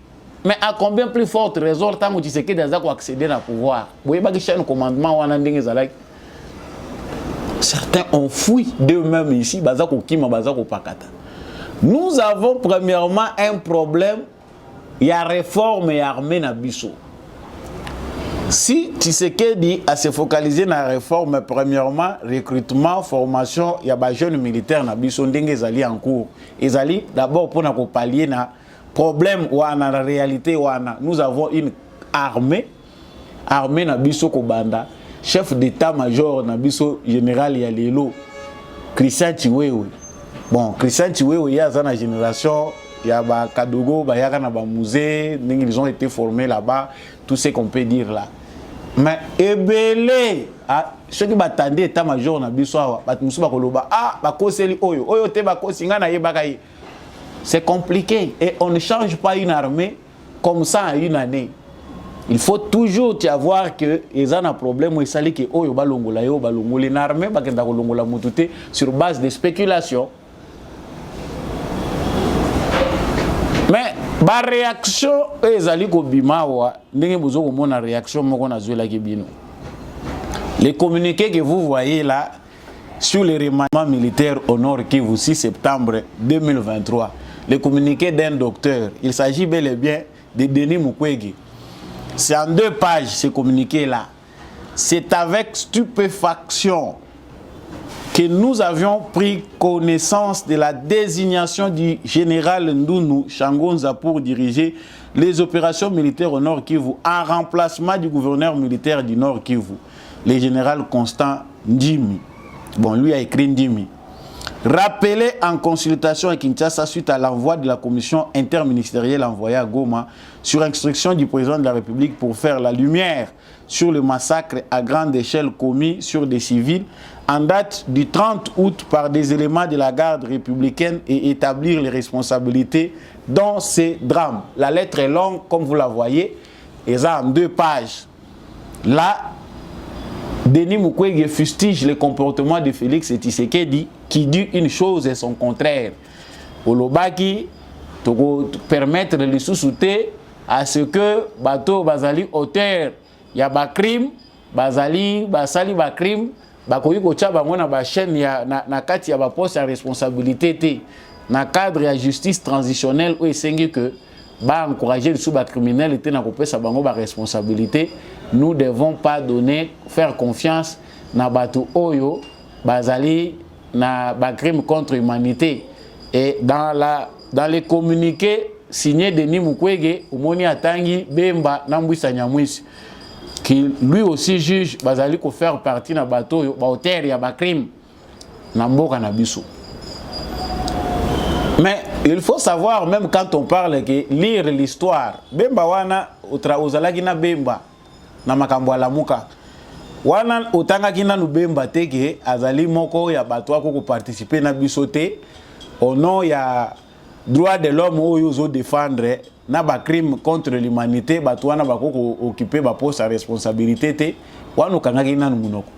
mais à combien plus forte raison, tant que tu sais que des gens accéder au pouvoir. Vous voyez, certains ont fui d'eux-mêmes ici. Nous avons premièrement un problème. Il y a réforme et armée na biso. Si Tshisekedi a se focalisé dans la réforme, premièrement, recrutement, formation, il y a des jeunes militaires na biso ndenge zali en cours. Ils allaient d'abord pour nous pallier na problème ou en la réalité nous avons une armée na biso kobanda chef d'état-major na biso général Yalelo Christian Chiwewe. Bon, Christian Chiwewe il y a dans la génération il y a ba Kadogo ba yaka na ba musée, ils ont été formés là-bas, tout ce qu'on peut dire là. Mais ebele ceux qui battendaient état-major na biso ba musu ba koloba ba koseli oyo te ba kosinga na yebaka yi. C'est compliqué et on ne change pas une armée comme ça en une année. Il faut toujours avoir que ils ont un problème où ils savent que oh balongola yo balongole une armée ba kenda kolongola mutute sur base de spéculation. Mais ba réaction ezali ko bimawa ndenge bozo ko mona réaction moko na zwela ki bino. Les communiqués que vous voyez là sur les remaniements militaires au Nord Kivu 6 septembre 2023. Le communiqué d'un docteur, il s'agit bel et bien de Denis Mukwege. C'est en 2 pages ce communiqué-là. C'est avec stupéfaction que nous avions pris connaissance de la désignation du général Ndounou Changonza pour diriger les opérations militaires au Nord Kivu en remplacement du gouverneur militaire du Nord Kivu, le général Constant Ndimi. Bon, lui a écrit Ndimi. Rappelé en consultation à Kinshasa suite à l'envoi de la commission interministérielle envoyée à Goma sur instruction du président de la République pour faire la lumière sur le massacre à grande échelle commis sur des civils en date du 30 août par des éléments de la garde républicaine et établir les responsabilités dans ces drames. La lettre est longue, comme vous la voyez, et ça en 2 pages. Là, Denis Mukwege fustige le comportement de Félix Tshisekedi qui dit une chose et son contraire. Olobaki, permettre de sous-souter à ce que bateau bazali auteur ya ba crime basali ba crime bakoyi kocha bango na ba chaîne ya na kati ya ba poste ya responsabilité te na cadre ya justice transitionnelle où esengi que ba encourager les sous-ba criminels était na kopesa bango ba responsabilité. Nous ne devons pas faire confiance na bateau oyo bazali na ba crime contre l'humanité. Et dans les communiqués signés de Denis Mukwege, Omoni Atangi Bemba Nambwisa Nyamwisi, qui lui aussi juge bazali ko faire partie na bateau ba auteur ya ba crime na mboka na biso. Mais il faut savoir, même quand on parle que lire l'histoire, Bemba wana ozalaki na Bemba na makambo ya lamuka wana otangaki nanu Bemba teke azali moko ya bato ko participer na biso te au nom ya droit de l'homme oyo zo défendre na ba crime contre l'humanité bato wana bako occuper ba poste à responsabilité te wana kangaki nanu munoko.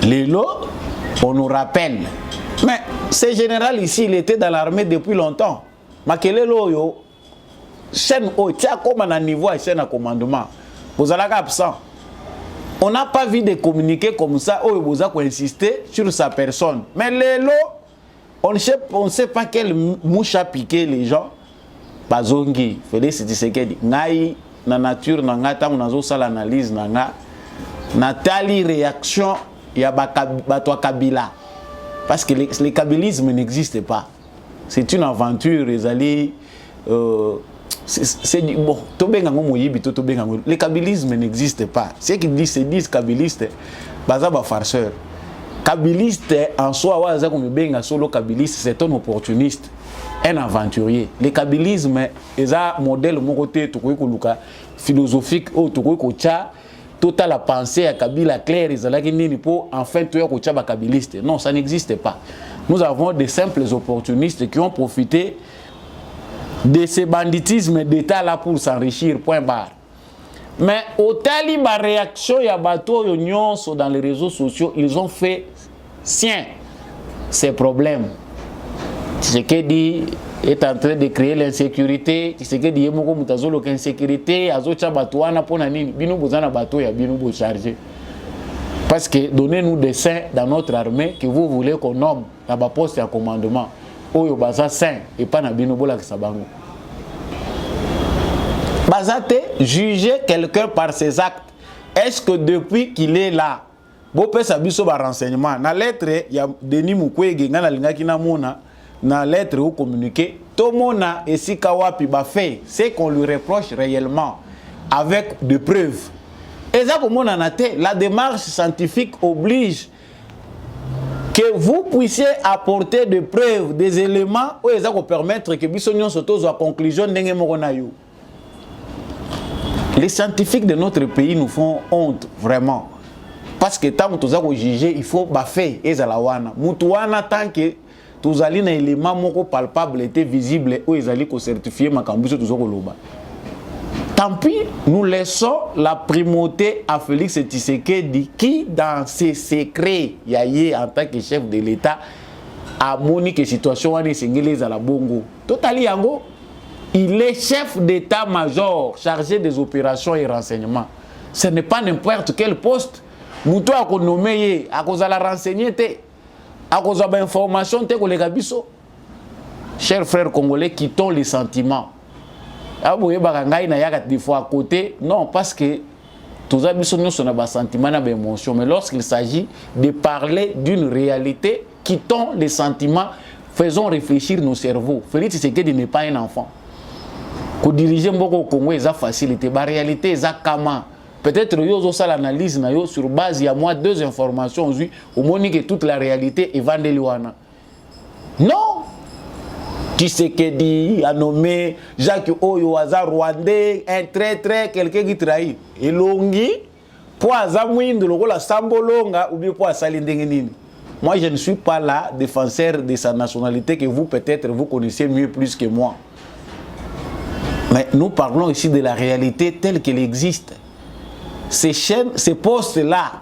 Lelo on nous rappelle, mais ce général ici il était dans l'armée depuis longtemps. Makelelo yo chaîne au tia comme à niveau à chaîne à commandement. Vous allez absent. On n'a pas vu de communiquer comme ça. Oh, vous avez insisté sur sa personne. Mais Lelo, on ne sait pas quelle mouche a piqué les gens. Bazongi, Félix Tshisekedi, ngai na nature na ngata on a ça l'analyse na nga. Natali réaction ya batwa Kabila. Parce que le kabylisme n'existe pas. C'est une aventure, les c'est bon, le kabylisme n'existe pas. Ceux qui se disent kabylistes, bazaba farceur. Kabiliste en soi, solo kabiliste, c'est un opportuniste, un aventurier. Le kabylisme est un modèle philosophique où total la pensée à Kabila claire, enfin kabiliste. Non, ça n'existe pas. Nous avons des simples opportunistes qui ont profité de ce banditisme d'État là pour s'enrichir, point barre. Mais au taliban réaction, il y a bateau dans les réseaux sociaux, ils ont fait sien ces problèmes. Tshisekedi est en train de créer l'insécurité. Tshisekedi est moko mutazolo insécurité, azocha batouana pona nini, binu bozana bateau ya binu bo charger. Parce que donnez-nous des saints dans notre armée que vous voulez qu'on nomme dans ba poste à commandement. Oyo baza saint et pas na binu bola kisabango. Bazate juger quelqu'un par ses actes. Est-ce que depuis qu'il est là, bopé sa biso ba renseignement na lettre ya Denis Mukwege ngana lingaki na mona na lettre au communiqué tout mona esika wapi ba fait c'est qu'on lui reproche réellement avec des preuves. Et ça comme on a noté, la démarche scientifique oblige que vous puissiez apporter des preuves, des éléments où ils vont permettre que Bissonion s'auto à conclusion d'engue moronayu. Les scientifiques de notre pays nous font honte vraiment. Parce que tant que nous avons jugé, il faut baffer et zalawana. Mutuana tant que tous allez na éléments moko palpables étaient visibles où ils allaient certifier makambuso tous loba. Tant pis, nous laissons la primauté à Félix Tshisekedi qui, dans ses secrets, yaye en tant que chef de l'État, a monique la situation à la Bongo. Totali yango, il est chef d'état-major chargé des opérations et renseignements. Ce n'est pas n'importe quel poste. Moutou a nommé, à cause de la renseigner, à cause de l'information, chers frères congolais, quittons les sentiments. Des fois à côté, non, parce que tous habitués sur nos sentiments, nos émotions, mais lorsqu'il s'agit de parler d'une réalité, quittons les sentiments, faisons réfléchir nos cerveaux. Félix Tshisekedi n'est pas un enfant. Pour diriger beaucoup au Congo, c'est facilité. La réalité, c'est comment. Peut-être que vous avez l'analyse sur base de moi 2 informations, au moins que toute la réalité est vendue. Non! Tshisekedi a nommé Jacques Oyo Aza Rwandais, un très quelqu'un qui trahit. Et Longi, pour Azamouin de la Sambolonga ou bien pour Salindengenini. Moi, je ne suis pas là défenseur de sa nationalité que vous, peut-être, vous connaissez mieux plus que moi. Mais nous parlons ici de la réalité telle qu'elle existe. Ces chaînes, ces postes-là,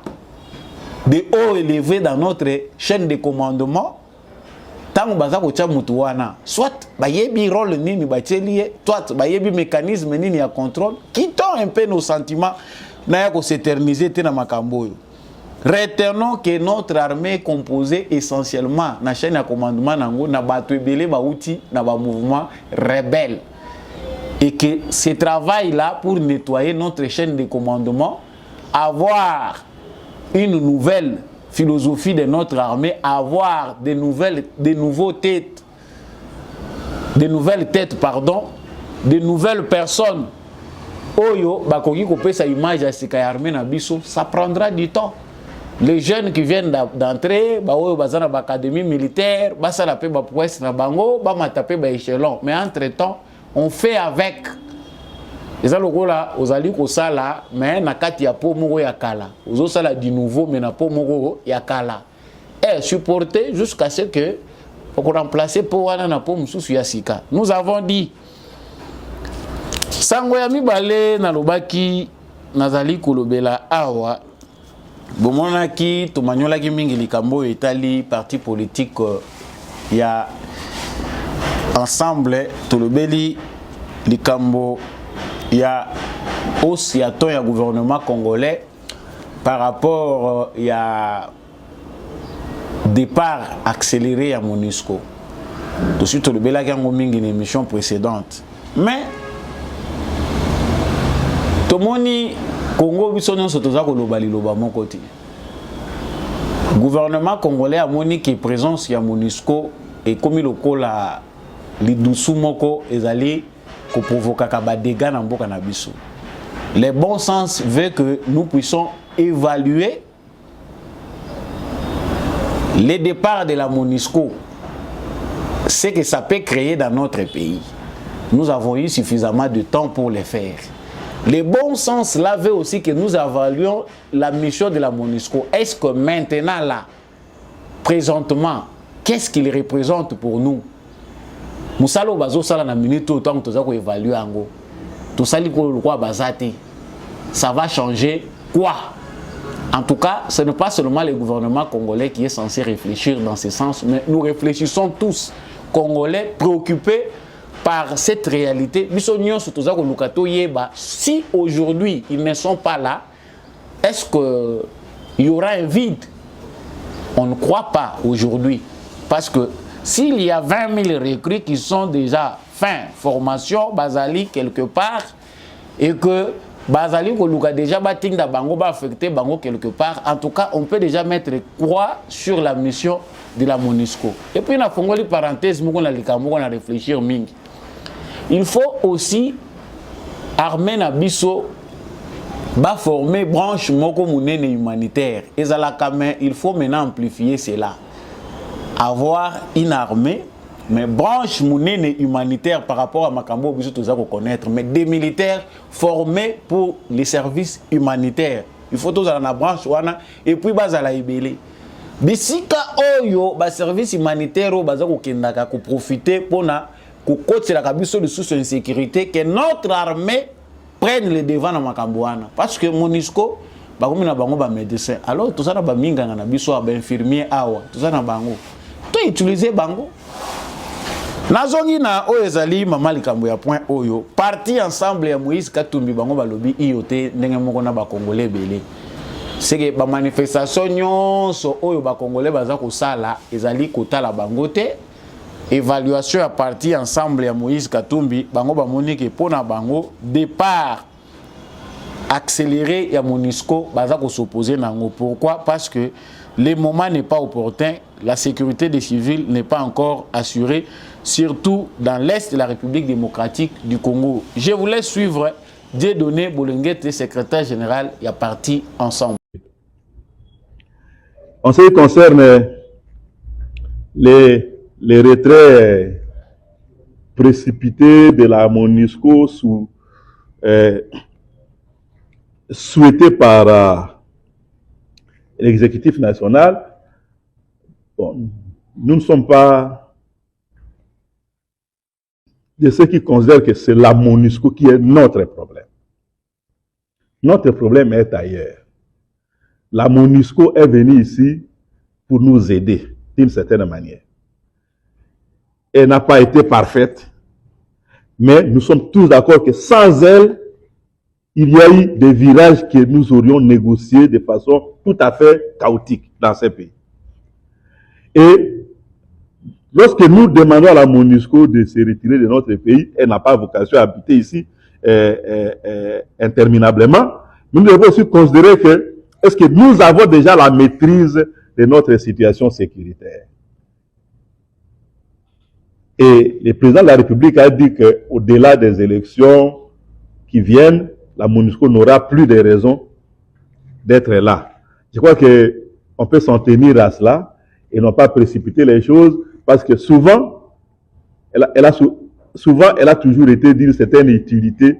de haut élevé dans notre chaîne de commandement, tant baza kocha mutu wana soit bayebi rôle nini batieli soit bayebi mécanisme nini ya contrôle quittons un peu nos sentiments na ya ko s'éterniser te na makambo yo. Retenons que notre armée est composée essentiellement na chaîne de commandement nango na bato ebele bauti na ba mouvement rebelle et que ce travail là pour nettoyer notre chaîne de commandement, avoir une nouvelle philosophie de notre armée, avoir de nouvelles têtes, de nouvelles personnes. Oyo, bakoki kopé sa image à sika armée na biso, ça prendra du temps. Les jeunes qui viennent d'entrer, oyo bazana ba académie militaire, basa la pe ba prouesse na bango, ba matape ba échelon, mais entre-temps, on fait avec. Et ça, aux alliés ko sala, mais na kati ya po moko ya kala. Ozo sala du nouveau, mais na po moko ya kala. Et supporter jusqu'à ce que pour remplacer po wana na po mususu ya sika. Nous avons dit sango ya mibale na lobaki nazali kolobela awa. Bomonaki tomanyola ki mingi likambo etali parti politique ya ensemble tolobeli likambo il y a aussi un gouvernement congolais par rapport il y a départ accéléré à MONUSCO. Tout de suite, le Bela Gango Ming une émission précédente. Mais tout le monde Congo bisonyo sotoza ko lobali loba mon côté. Gouvernement congolais a monique présence ya MONUSCO et comme le kola lidusu moko ezali ko provoquer des dégâts dans mboka na biso. Le bon sens veut que nous puissions évaluer le départ de la MONUSCO, ce que ça peut créer dans notre pays. Nous avons eu suffisamment de temps pour le faire. Le bon sens là veut aussi que nous évaluions la mission de la MONUSCO. Est-ce que maintenant là, présentement, qu'est-ce qu'il représente pour nous? Musalo bazo sala na minute autant que tu évaluer ango. Tout ça quoi bazati. Ça va changer quoi? En tout cas, ce n'est pas seulement le gouvernement congolais qui est censé réfléchir dans ce sens, mais nous réfléchissons tous, Congolais, préoccupés par cette réalité. Si aujourd'hui ils ne sont pas là, est-ce qu'il y aura un vide? On ne croit pas aujourd'hui. Parce que s'il y a 20 000 recrues qui sont déjà fin formation, basali quelque part, et que basali koluka déjà batinda bango ba affecté bango quelque part, en tout cas on peut déjà mettre croix sur la mission de la MONUSCO. Et puis na fongoli parenthèse moko na likambo na réfléchir mingi. Il faut aussi armer na biso ba former branche moko munene humanitaire. Il faut maintenant amplifier cela. Avoir une armée, mais branche munene humanitaire par rapport à Makambo, biso toza ko connaître, mais des militaires formés pour les services humanitaires. Il faut tous la branche wana et puis bazala ibele. Bisika oyo ba service humanitaire o baza ko kendaka ko profiter pona ko kotela kabiso de sous insécurité que notre armée prenne le devant na Makambo wana parce que MONUSCO bakomi na bango ba médecin. Alors tout ça na ba minganga na biso ba infirmier awa, tout ça na bango. To utiliser bango. Nazongi na oyezali mama likambo ya point oyo parti ensemble ya Moïse Katumbi bango balobi IOT ndenge moko na ba congolais belé. C'est que ba manifestation nyonso oyo ba congolais baza ko sala ezali kotala bango te. Évaluation à parti ensemble ya Moïse Katumbi bango ba monique pona bango départ accélérer ya MONUSCO baza ko s'opposer nango. Pourquoi? Parce que le moment n'est pas opportun, la sécurité des civils n'est pas encore assurée, surtout dans l'est de la République démocratique du Congo. Je voulais suivre Dieudonné Bolengete, secrétaire général, il y a parti ensemble. En ce qui concerne les retraits précipités de la MONUSCO souhaités par l'exécutif national, bon, nous ne sommes pas de ceux qui considèrent que c'est la MONUSCO qui est notre problème. Notre problème est ailleurs. La MONUSCO est venue ici pour nous aider d'une certaine manière. Elle n'a pas été parfaite, mais nous sommes tous d'accord que sans elle, il y a eu des virages que nous aurions négociés de façon tout à fait chaotique dans ces pays. Et lorsque nous demandons à la MONUSCO de se retirer de notre pays, elle n'a pas vocation à habiter ici interminablement. Nous devons aussi considérer que est-ce que nous avons déjà la maîtrise de notre situation sécuritaire? Et le président de la République a dit qu'au-delà des élections qui viennent, la MONUSCO n'aura plus de raison d'être là. Je crois qu'on peut s'en tenir à cela et non pas précipiter les choses parce que souvent, elle a toujours été d'une certaine utilité,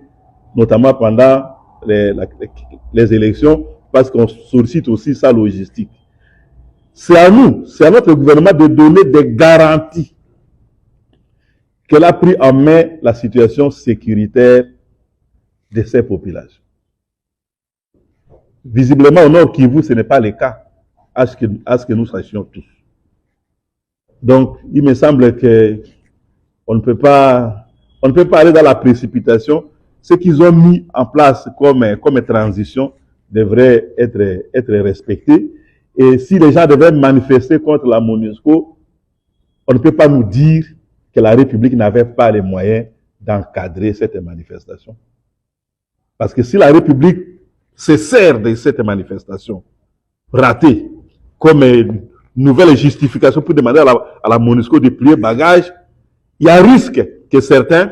notamment pendant les élections, parce qu'on sollicite aussi sa logistique. C'est à nous, c'est à notre gouvernement de donner des garanties qu'elle a pris en main la situation sécuritaire de ces populations. Visiblement, au Nord Kivu, ce n'est pas le cas, à ce que nous sachions tous. Donc, il me semble qu'on ne peut pas aller dans la précipitation. Ce qu'ils ont mis en place comme transition devrait être respecté. Et si les gens devaient manifester contre la MONUSCO, on ne peut pas nous dire que la République n'avait pas les moyens d'encadrer cette manifestation. Parce que si la République se sert de cette manifestation ratée comme une nouvelle justification pour demander à la MONUSCO de plier bagage, il y a risque que certains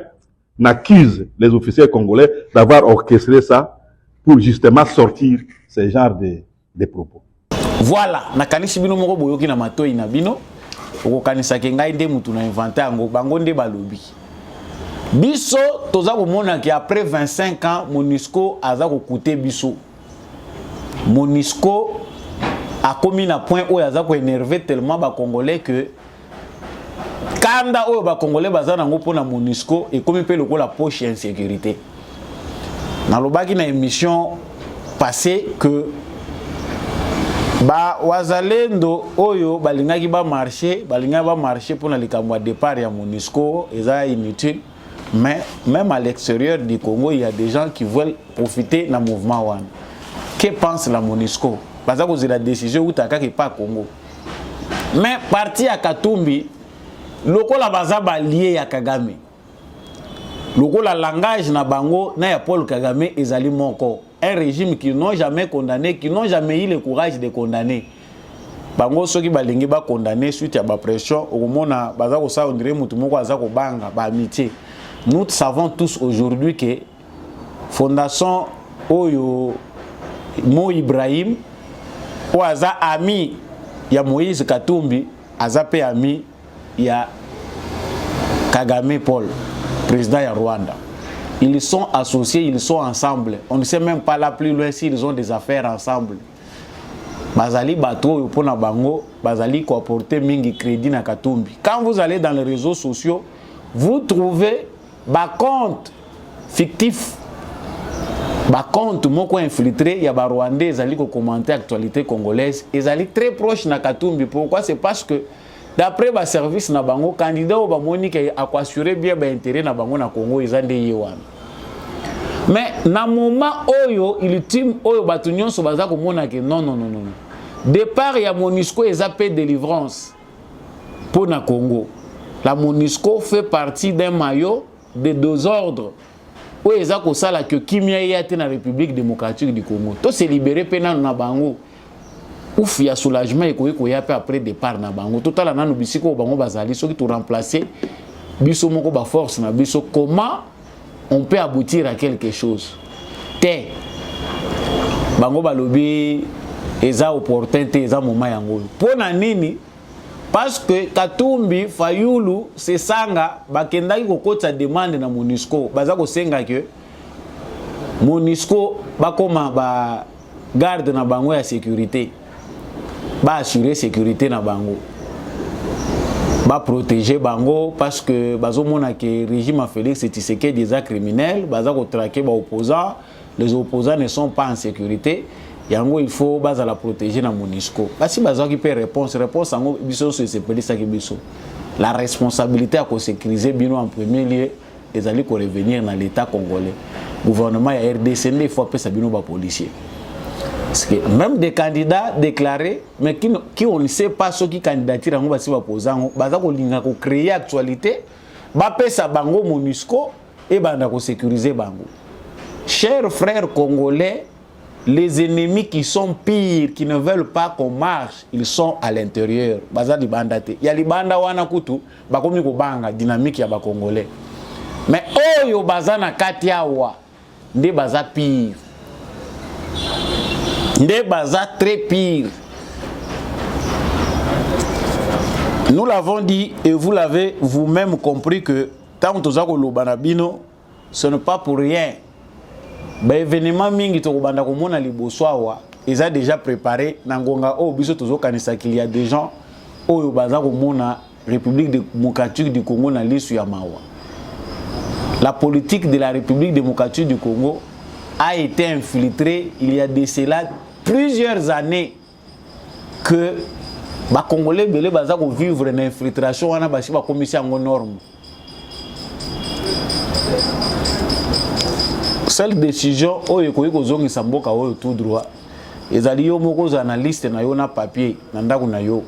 n'accusent les officiers congolais d'avoir orchestré ça pour justement sortir ce genre de propos. Voilà, nakanisi bino moko boyoki na matoi na bino, okokanisa ke ngai nde mutu na inventer yango bango nde balobi. Biso toza komona ki après 25 ans MONUSCO aza kokoute biso. MONUSCO a commis na point où aza ko énerver tellement ba congolais que kanda oyo ba congolais baza nango pona MONUSCO et comme pe lokola poche insécurité. Na lobaki na émission passée que ba wazalendo oyo balingaki ba marché pour na likambo départ ya MONUSCO eza inutile, mais même à l'extérieur du Congo il y a des gens qui veulent profiter na mouvement wana. Que pense la MONUSCO? Parce que c'est la décision où taka ki pas Congo. Mais parti à Katumbi lokola baza ba lié ya Kagame. Lokola langage na bango na ya Paul Kagame ezali moko. Un régime qui n'ont jamais condamné, qui n'ont jamais eu le courage de condamner. Bango ceux qui balingi ba condamner suite à ba pression, au mona baza ko sa ondire mutu moko aza ko banga ba amitié. Nous savons tous aujourd'hui que Fondation Oyo Mo Ibrahim ou aza ami ya Moïse Katumbi, aza pe ami ya Kagame Paul, président ya Rwanda. Ils sont associés, ils sont ensemble. On ne sait même pas là plus loin s'ils ont des affaires ensemble. Bazali bato pona bango, bazali ko apporter mingi crédit na Katumbi. Quand vous allez dans les réseaux sociaux, vous trouvez ba compte fictif, ba compte moko infiltré, il y a ba Rwandais ezali ko commenter actualité congolaise, ezali très proche na Katumbi. Pourquoi? C'est parce que d'après ba service na bango candidat au ba moni ki a assurer bien ba intérêt na bango na Congo ezande yewana. Mais na moment oyo ultime oyo batu nyonso baza ko mona ke non. Départ ya MONUSCO ezapé délivrance pour na Congo. La MONUSCO fait partie d'un maillot de deux ordres où ils ont ça là que Kimia y a été dans la République démocratique du Congo. Tout s'est libéré pendant na bango. Ouf, il y a soulagement et qu'il y a après départ na bango. Tout à l'heure, nous bisiko bango bazali, ceux qui tout remplacé, biso moko ba force na biso. Comment on peut aboutir à quelque chose? Té, bango balobi, eza opportunité, eza moment yango. Pour na nini? Parce que Katumbi, Fayulu, Sesanga, bakendaki kokota demande na MONUSCO. Baza ko senga que MONUSCO bakoma ba garde na bango ya sécurité. Ba assurer sécurité na bango. Ba protéger bango parce que bazo mona que régime Félix Tshisekedi des actes criminels, baza ko traquer ba opposants, les opposants ne sont pas en sécurité. Yango il faut baza la protéger na MONUSCO. Basi baza qui peut réponse yango biso c'est ça qui biso. La responsabilité à sécuriser bino en premier lieu les alliés ko revenir dans l'état congolais. Gouvernement ya RDC il faut appeler ça bino ba policier. Parce que même des candidats déclarés mais qui on ne sait pas ceux qui candidature yango basi ba posant baza ko linga ko créer actualité ba pesa bango MONUSCO et banda ko sécuriser bango. Chers frères congolais, les ennemis qui sont pires, qui ne veulent pas qu'on marche, ils sont à l'intérieur. Baza di bandate. Ya li banda wana kutu, bakomi ko banga dynamique ya ba congolais. Mais oyo baza na kati awa, nde baza pire. Nde baza très pire. Nous l'avons dit et vous l'avez vous-même compris que tant que tozako lobana bino, ce n'est pas pour rien. Ba événement mingi to banda ko mona liboso awa ils ont déjà préparé nangonga o biso tozo kanisa qu'il y a des gens oyo baza ko mona République démocratique du Congo na lisu ya mawa. La politique de la République démocratique du Congo a été infiltrée il y a de cela plusieurs années que ba congolais belé baza ko vivre une infiltration wana basi ba commission en norme. Cette décision oyo ko zongi samboka oyo tout droit ezali yo moko analyste na yo na papier na ndako na yo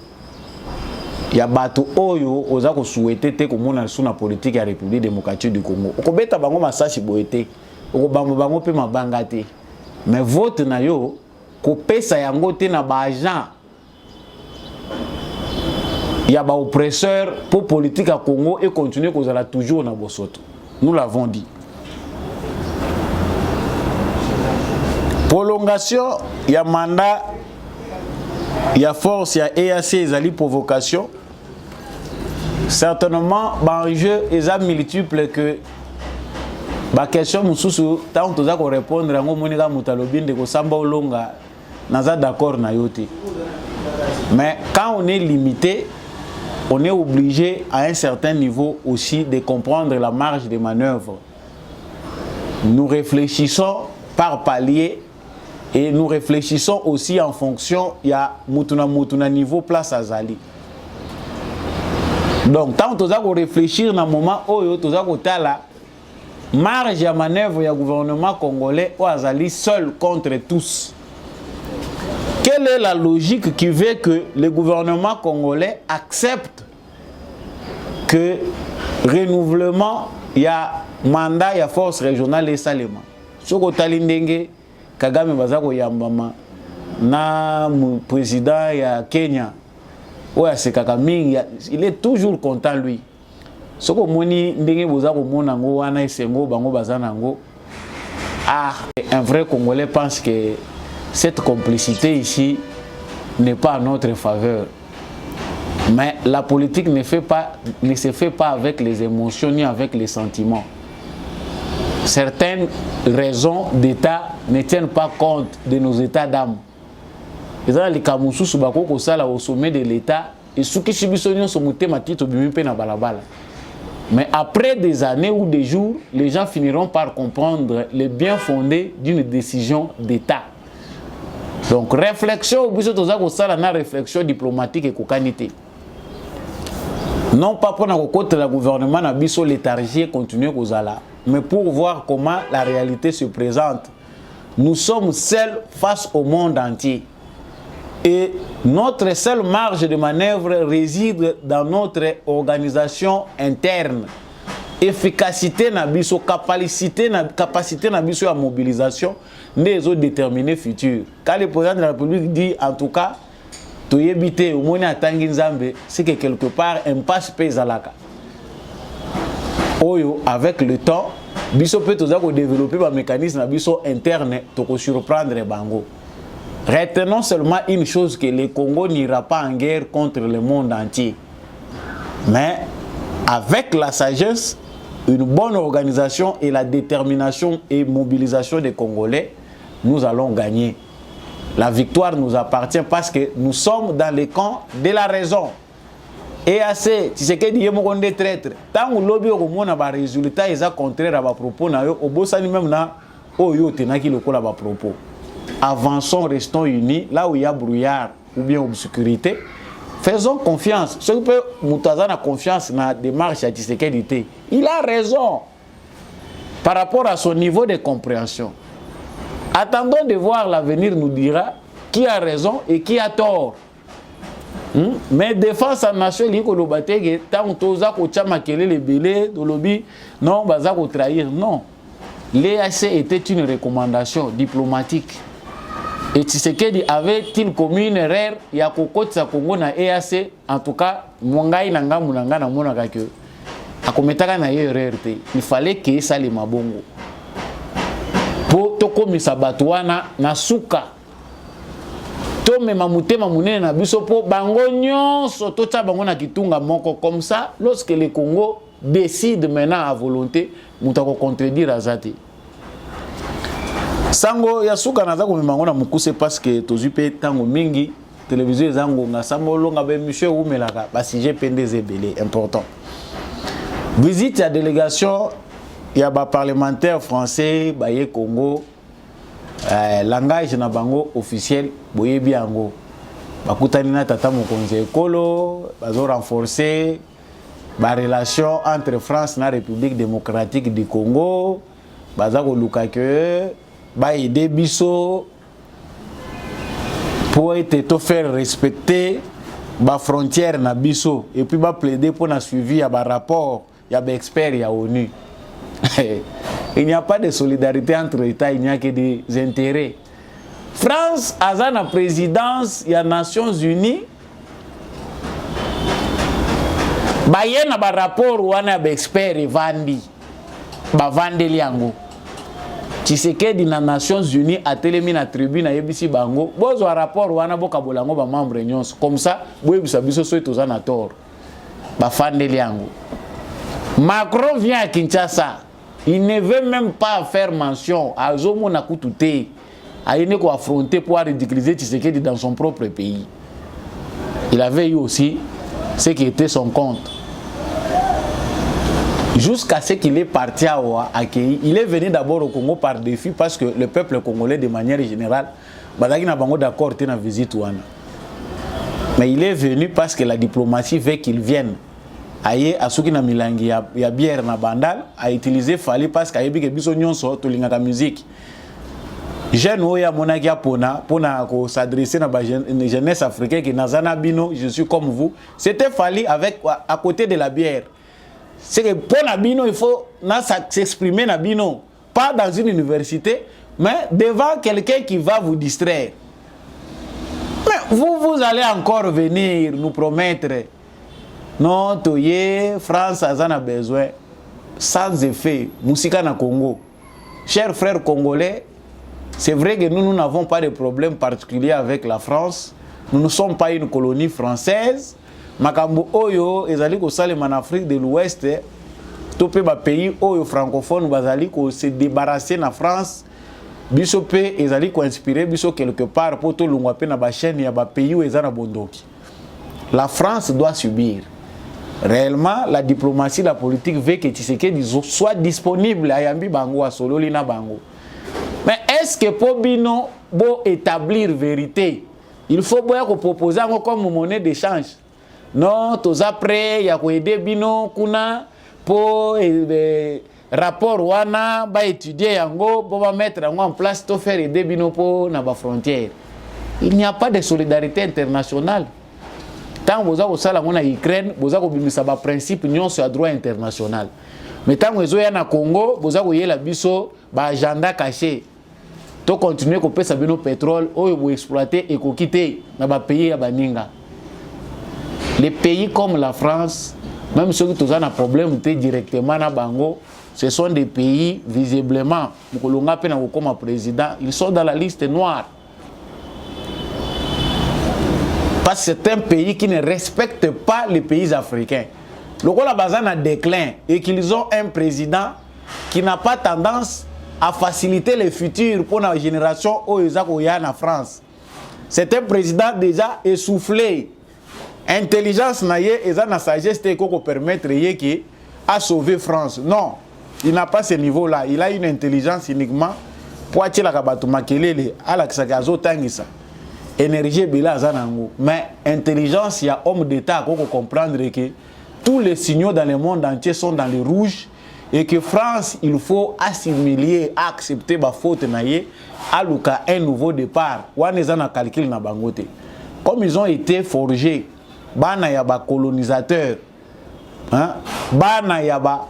ya bato oyo oza ko souhaiter te ko mona sous na politique ya République démocratique du Congo ko beta bango masashi boete ko bango pe mabanga te mais vote na yo ko pesa yango te na ba agent ya ba oppresseur pour politique à Congo et continuer ko zala toujours na bosoto. Nous l'avons dit. Prolongation, il y a mandat, il y a force, il y a EAC, il y a provocation. Certainement, l'enjeu est multiple que la question mususu tant que tu répondre à Monika Moutalobin de Kosamba Olonga, n'a d'accord na yote. Mais quand on est limité, on est obligé à un certain niveau aussi de comprendre la marge de manœuvre. Nous réfléchissons par palier. Et nous réfléchissons aussi en fonction, il y a Mutuna niveau place à Zali. Donc, tant que tu réfléchir dans le moment où tu as la marge de manœuvre du gouvernement congolais ou Azali seul contre tous. Quelle est la logique qui veut que le gouvernement congolais accepte que renouvellement, il y a mandat, il y a force régionale et salement. Ce que tu Kagame bazako yambama na président ya Kenya oya sekaka mingi il est toujours content lui soko moni ndenge bozako mona ngo wana esengo bango bazana ngo un vrai Congolais pense que cette complicité ici n'est pas en notre faveur, mais la politique ne se fait pas avec les émotions ni avec les sentiments. Certaines raisons d'État ne tiennent pas compte de nos états d'âme. Les Kamoussous Subako Sala au sommet de l'État et ceux qui subissent sont montés ma titre na balabala. Mais après des années ou des jours, les gens finiront par comprendre le bien fondé d'une décision d'État. Donc réflexion, réflexion diplomatique et cocanité. Non pas pour le gouvernement na biso léthargie continuer kozala, mais pour voir comment la réalité se présente. Nous sommes seuls face au monde entier. Et notre seule marge de manœuvre réside dans notre organisation interne efficacité na biso, capacité na biso à mobilisation des autres déterminés futurs. Quand le président de la République dit en tout cas toyebite au moni atangi nzambe, c'est que quelque part impasse pèse à la ka. Oyo avec le temps biso peut développer un mécanisme na biso interne to surprendre bango. Retenons seulement une chose, que le Congo n'ira pas en guerre contre le monde entier. Mais avec la sagesse, une bonne organisation et la détermination et mobilisation des Congolais, nous allons gagner. La victoire nous appartient parce que nous sommes dans le camp de la raison. Et assez, tu sais que dit mon des traîtres. Tant que lobby au monde a résultat, ils ont contraire à ma propos na yo, au bout ça même na, oh yo tenaki le col à ma propos. Avançons, restons unis. Là où il y a brouillard ou bien obscurité, faisons confiance. Ce qui peut Moutaza a confiance dans la démarche à Tshisekedi. Il a raison par rapport à son niveau de compréhension. Attendons de voir, l'avenir nous dira qui a raison et qui a tort. Mais défense en nation, il y a tant que les bélés, non, trahir. Non. L'EAC était une recommandation diplomatique. Et Tshisekedi avait-il commis une erreur? Il y a Kokotsa Congo na EAC, en tout cas, Mwangai Nanga Munanga na Monaka que. Akometaka na erreur. Il fallait que ça les mabongo. Pour tokomisa batwana na suka. To me mamute mamune na biso po bango nyonso to tsa bango na kitunga moko comme ça, lorsque le Congo décide maintenant à volonté, mutako contredire azati. Sango ya suka naza ko mimango na mukuse parce que tozupe tango mingi télévision zango na sango longa be monsieur umelaka ba sujet pendez ebele important. Visite à délégation ya ba parlementaire français ba ye Congo, langage na bango officiel boye biango bakutani na tata mokonzi ekolo bazo renforcer ba relation entre France na République démocratique du Congo, baza ko luka que ba aider biso pour être faire respecter ba frontière na biso et puis ba plaider pour na suivi ya ba rapport ya ba expert ya ONU. Il n'y a pas de solidarité entre États, il n'y a que des intérêts. France a la présidence des Nations Unies. Il y a un rapport où il y a des experts et vandi. Bavande liango. Tshisekedi na Nations Unies a télémi na tribune à Yebisi Bango. Bozo un rapport où il y a boka bolango ba membre nyonso. Comme ça, boyebisa biso so etoza na tort. Bafande liango. Macron vient à Kinshasa. Il ne veut même pas faire mention à Zomo Nakutute, à Ineko affronter pour ridiculiser Tshisekedi dans son propre pays. Il avait eu aussi ce qui était son compte. Jusqu'à ce qu'il est parti à Accueilli. Il est venu d'abord au Congo par défi parce que le peuple congolais, de manière générale, n'a pas d'accord à la visite. Mais il est venu parce que la diplomatie veut qu'il vienne. Aye asuki na milangi ya bière na bandal a utilisé fali parce que ayebi ke biso nyonso to lingaka musique jeune oya monaki pona ko s'adresser na ba jeunesse africaine qui nazana bino je suis comme vous, c'était fali avec à côté de la bière. C'est que pona bino il faut na s'exprimer na bino pas dans une université mais devant quelqu'un qui va vous distraire. Mais vous allez encore venir nous promettre non, toye, France a besoin, sans effet, Moussika na Congo. Chers frères congolais, c'est vrai que nous n'avons pas de problème particulier avec la France. Nous ne sommes pas une colonie française. Makambo Oyo, ezali ko salema en Afrique de l'Ouest, topé ba pays Oyo francophone, bazali ko se débarrasser na France. Biso pe ezali ko inspirer biso quelque part pour to lungwa pe na ba chaîne ya ba pays où ezana bondoki. La France doit subir. Réellement, la diplomatie, la politique veut que Tshisekedi soit disponible à Yambi Bango, à Sololina Bango. Mais est-ce que pour Bino, pour établir vérité, il faut proposer comme monnaie d'échange? Non, tous après, il y a aider Bino, Kuna, pour rapport Wana, pour étudier Yango, pour mettre en place, pour faire aider Bino pour la frontière. Il n'y a pas de solidarité internationale. tant vous avez ça en Ukraine, vous avez un principe non sur le droit international. Mais tant vous avez en Congo, vous avez la biso, agenda caché. To continuer ko pesa bino pétrole oyo bo exploiter et ko quitter na ba pays ya baninga. Les pays comme la France, même ceux qui ont un problème directement na bango, ce sont des pays visiblement mukolonga pe na comme président, ils sont dans la liste noire. Parce que c'est un pays qui ne respecte pas les pays africains. Le Rwanda bazan a déclin et qu'ils ont un président qui n'a pas tendance à faciliter le futur pour la génération en France. C'est un président déjà essoufflé. Intelligence et la sagesse qui permettre à sauver France. Non, il n'a pas ce niveau-là. Il a une intelligence uniquement pour attirer la kabato makelele à la ksakazo tangisa. Énergie bila zanango. Mais intelligence, il y a homme d'État qui comprendre que tous les signaux dans le monde entier sont dans le rouge. Et que France, il faut assimiler, accepter ma faute naie, à un nouveau départ. Calcul na bangote. Comme ils ont été forgés, bana yaba colonisateur, hein, bana yaba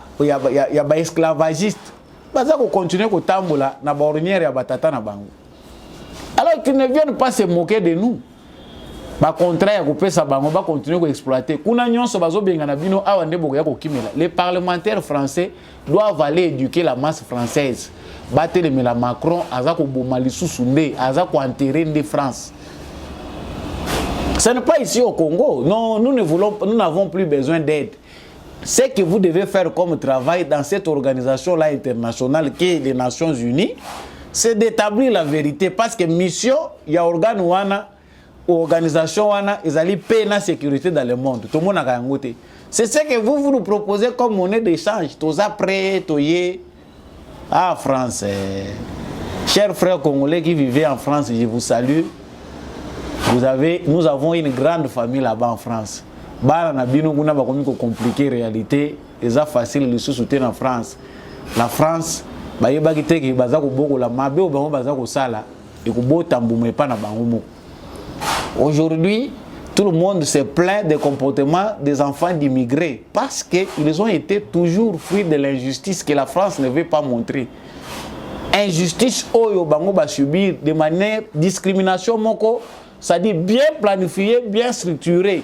esclavagiste, baza ko continuer ko tambola na bornière yaba tata na bango. Alors qu'ils ne viennent pas se moquer de nous. Contraire, va continuer à exploiter. Les parlementaires français doivent aller éduquer la masse française. La Macron, enterrer de France. Ce n'est pas ici au Congo. Non, nous n'avons plus besoin d'aide. Ce que vous devez faire comme travail dans cette organisation-là internationale qui est les Nations Unies, c'est d'établir la vérité. Parce que mission, il y a organe wana. Organisation ils allaient payer la sécurité dans le monde. Tout le monde a gagné. C'est ce que vous nous proposez comme monnaie d'échange. Tous après, ah France, chers frères congolais qui vivent en France, je vous salue. Nous avons une grande famille là-bas en France. Bah, on a compliqué réalité. C'est facile de se soutenir en France. La France, bah, il y a des gens qui ont la mabe ou bazako sala et qui ont tamboumé pas na bangomo. Aujourd'hui, tout le monde se plaint des comportements des enfants d'immigrés parce qu'ils ont été toujours fruits de l'injustice que la France ne veut pas montrer. Injustice oyo bango ba subir de manière discrimination moko, ça dit bien planifié, bien structuré.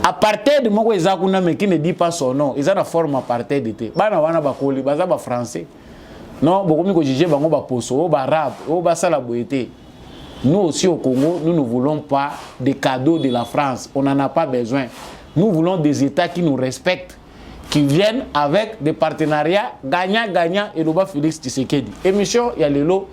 Apartheid moko ezakuna mais qui ne dit pas son nom, ils ont la forme apartheid été. Bana wana bakoli baza ba français. Non, bokomi ko juger bango ba poso, ba arabe, o ba sala boité. Nous aussi au Congo, nous ne voulons pas des cadeaux de la France. On n'en a pas besoin. Nous voulons des États qui nous respectent, qui viennent avec des partenariats gagnant-gagnant et nous va Félix Tshisekedi. Émission, il y a le lot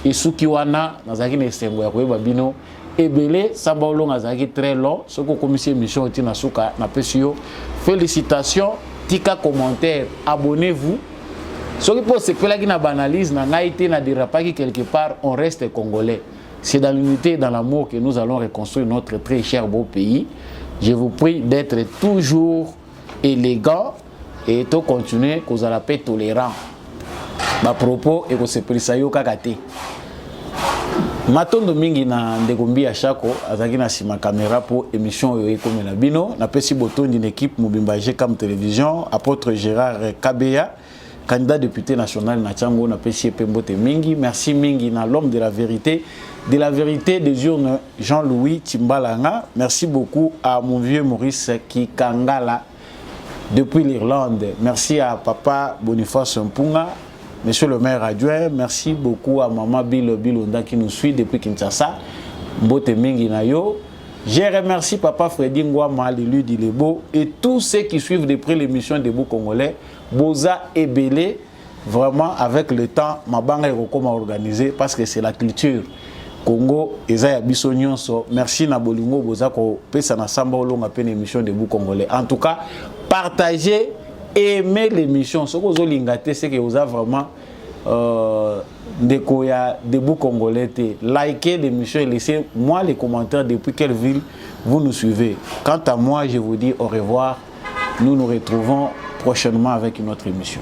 et Sukiwana, Nazaki Nesengo, Yakoye Babino, et Belé, Sambaolo Nazaki très long. Ce que commission émission Tina Suka, Napesio. Félicitations, tika commentaire, abonnez-vous. Ce qui pose, c'est que là, qui n'a banalise, n'a été, n'a dérapé quelque part, on reste congolais. C'est dans l'unité et dans l'amour que nous allons reconstruire notre très cher beau pays. Je vous prie d'être toujours élégant et de continuer que vous allez être tolérant. Ma propos et que c'est prisayo kakate. Matondo mingi na ndegombi à chako azaki na sima caméra pour émission yo comme la bino na pesi boton d'une équipe Mobimba GCAM télévision apôtre Gérard Kabeya candidat député national na Tchango na pesi pembote mingi. Merci mingi na l'homme de la vérité des urnes Jean-Louis Timbalanga. Merci beaucoup à mon vieux Maurice Kikangala depuis l'Irlande. Merci à papa Boniface Mpunga, monsieur le maire adjoint. Merci beaucoup à maman Bilonda qui nous suit depuis Kinshasa. Mbote mingi na yo. Je remercie papa Freddy Ngwama, l'élu d'Ilebo, et tous ceux qui suivent de près l'émission des Beaux Congolais, Boza et Belé. Vraiment, avec le temps, ma banque est organisée parce que c'est la culture. Congo, Ezaya Bissonyonso, merci na Bolingo Boza ko pesa na samba olonga pe émission de Beaux Congolais. En tout cas, partagez, aimez l'émission. Ce que vous avez lingaté, c'est que vous avez vraiment des Beaux Congolais. Likez l'émission et laissez-moi les commentaires depuis quelle ville vous nous suivez. Quant à moi, je vous dis au revoir. Nous nous retrouvons prochainement avec une autre émission.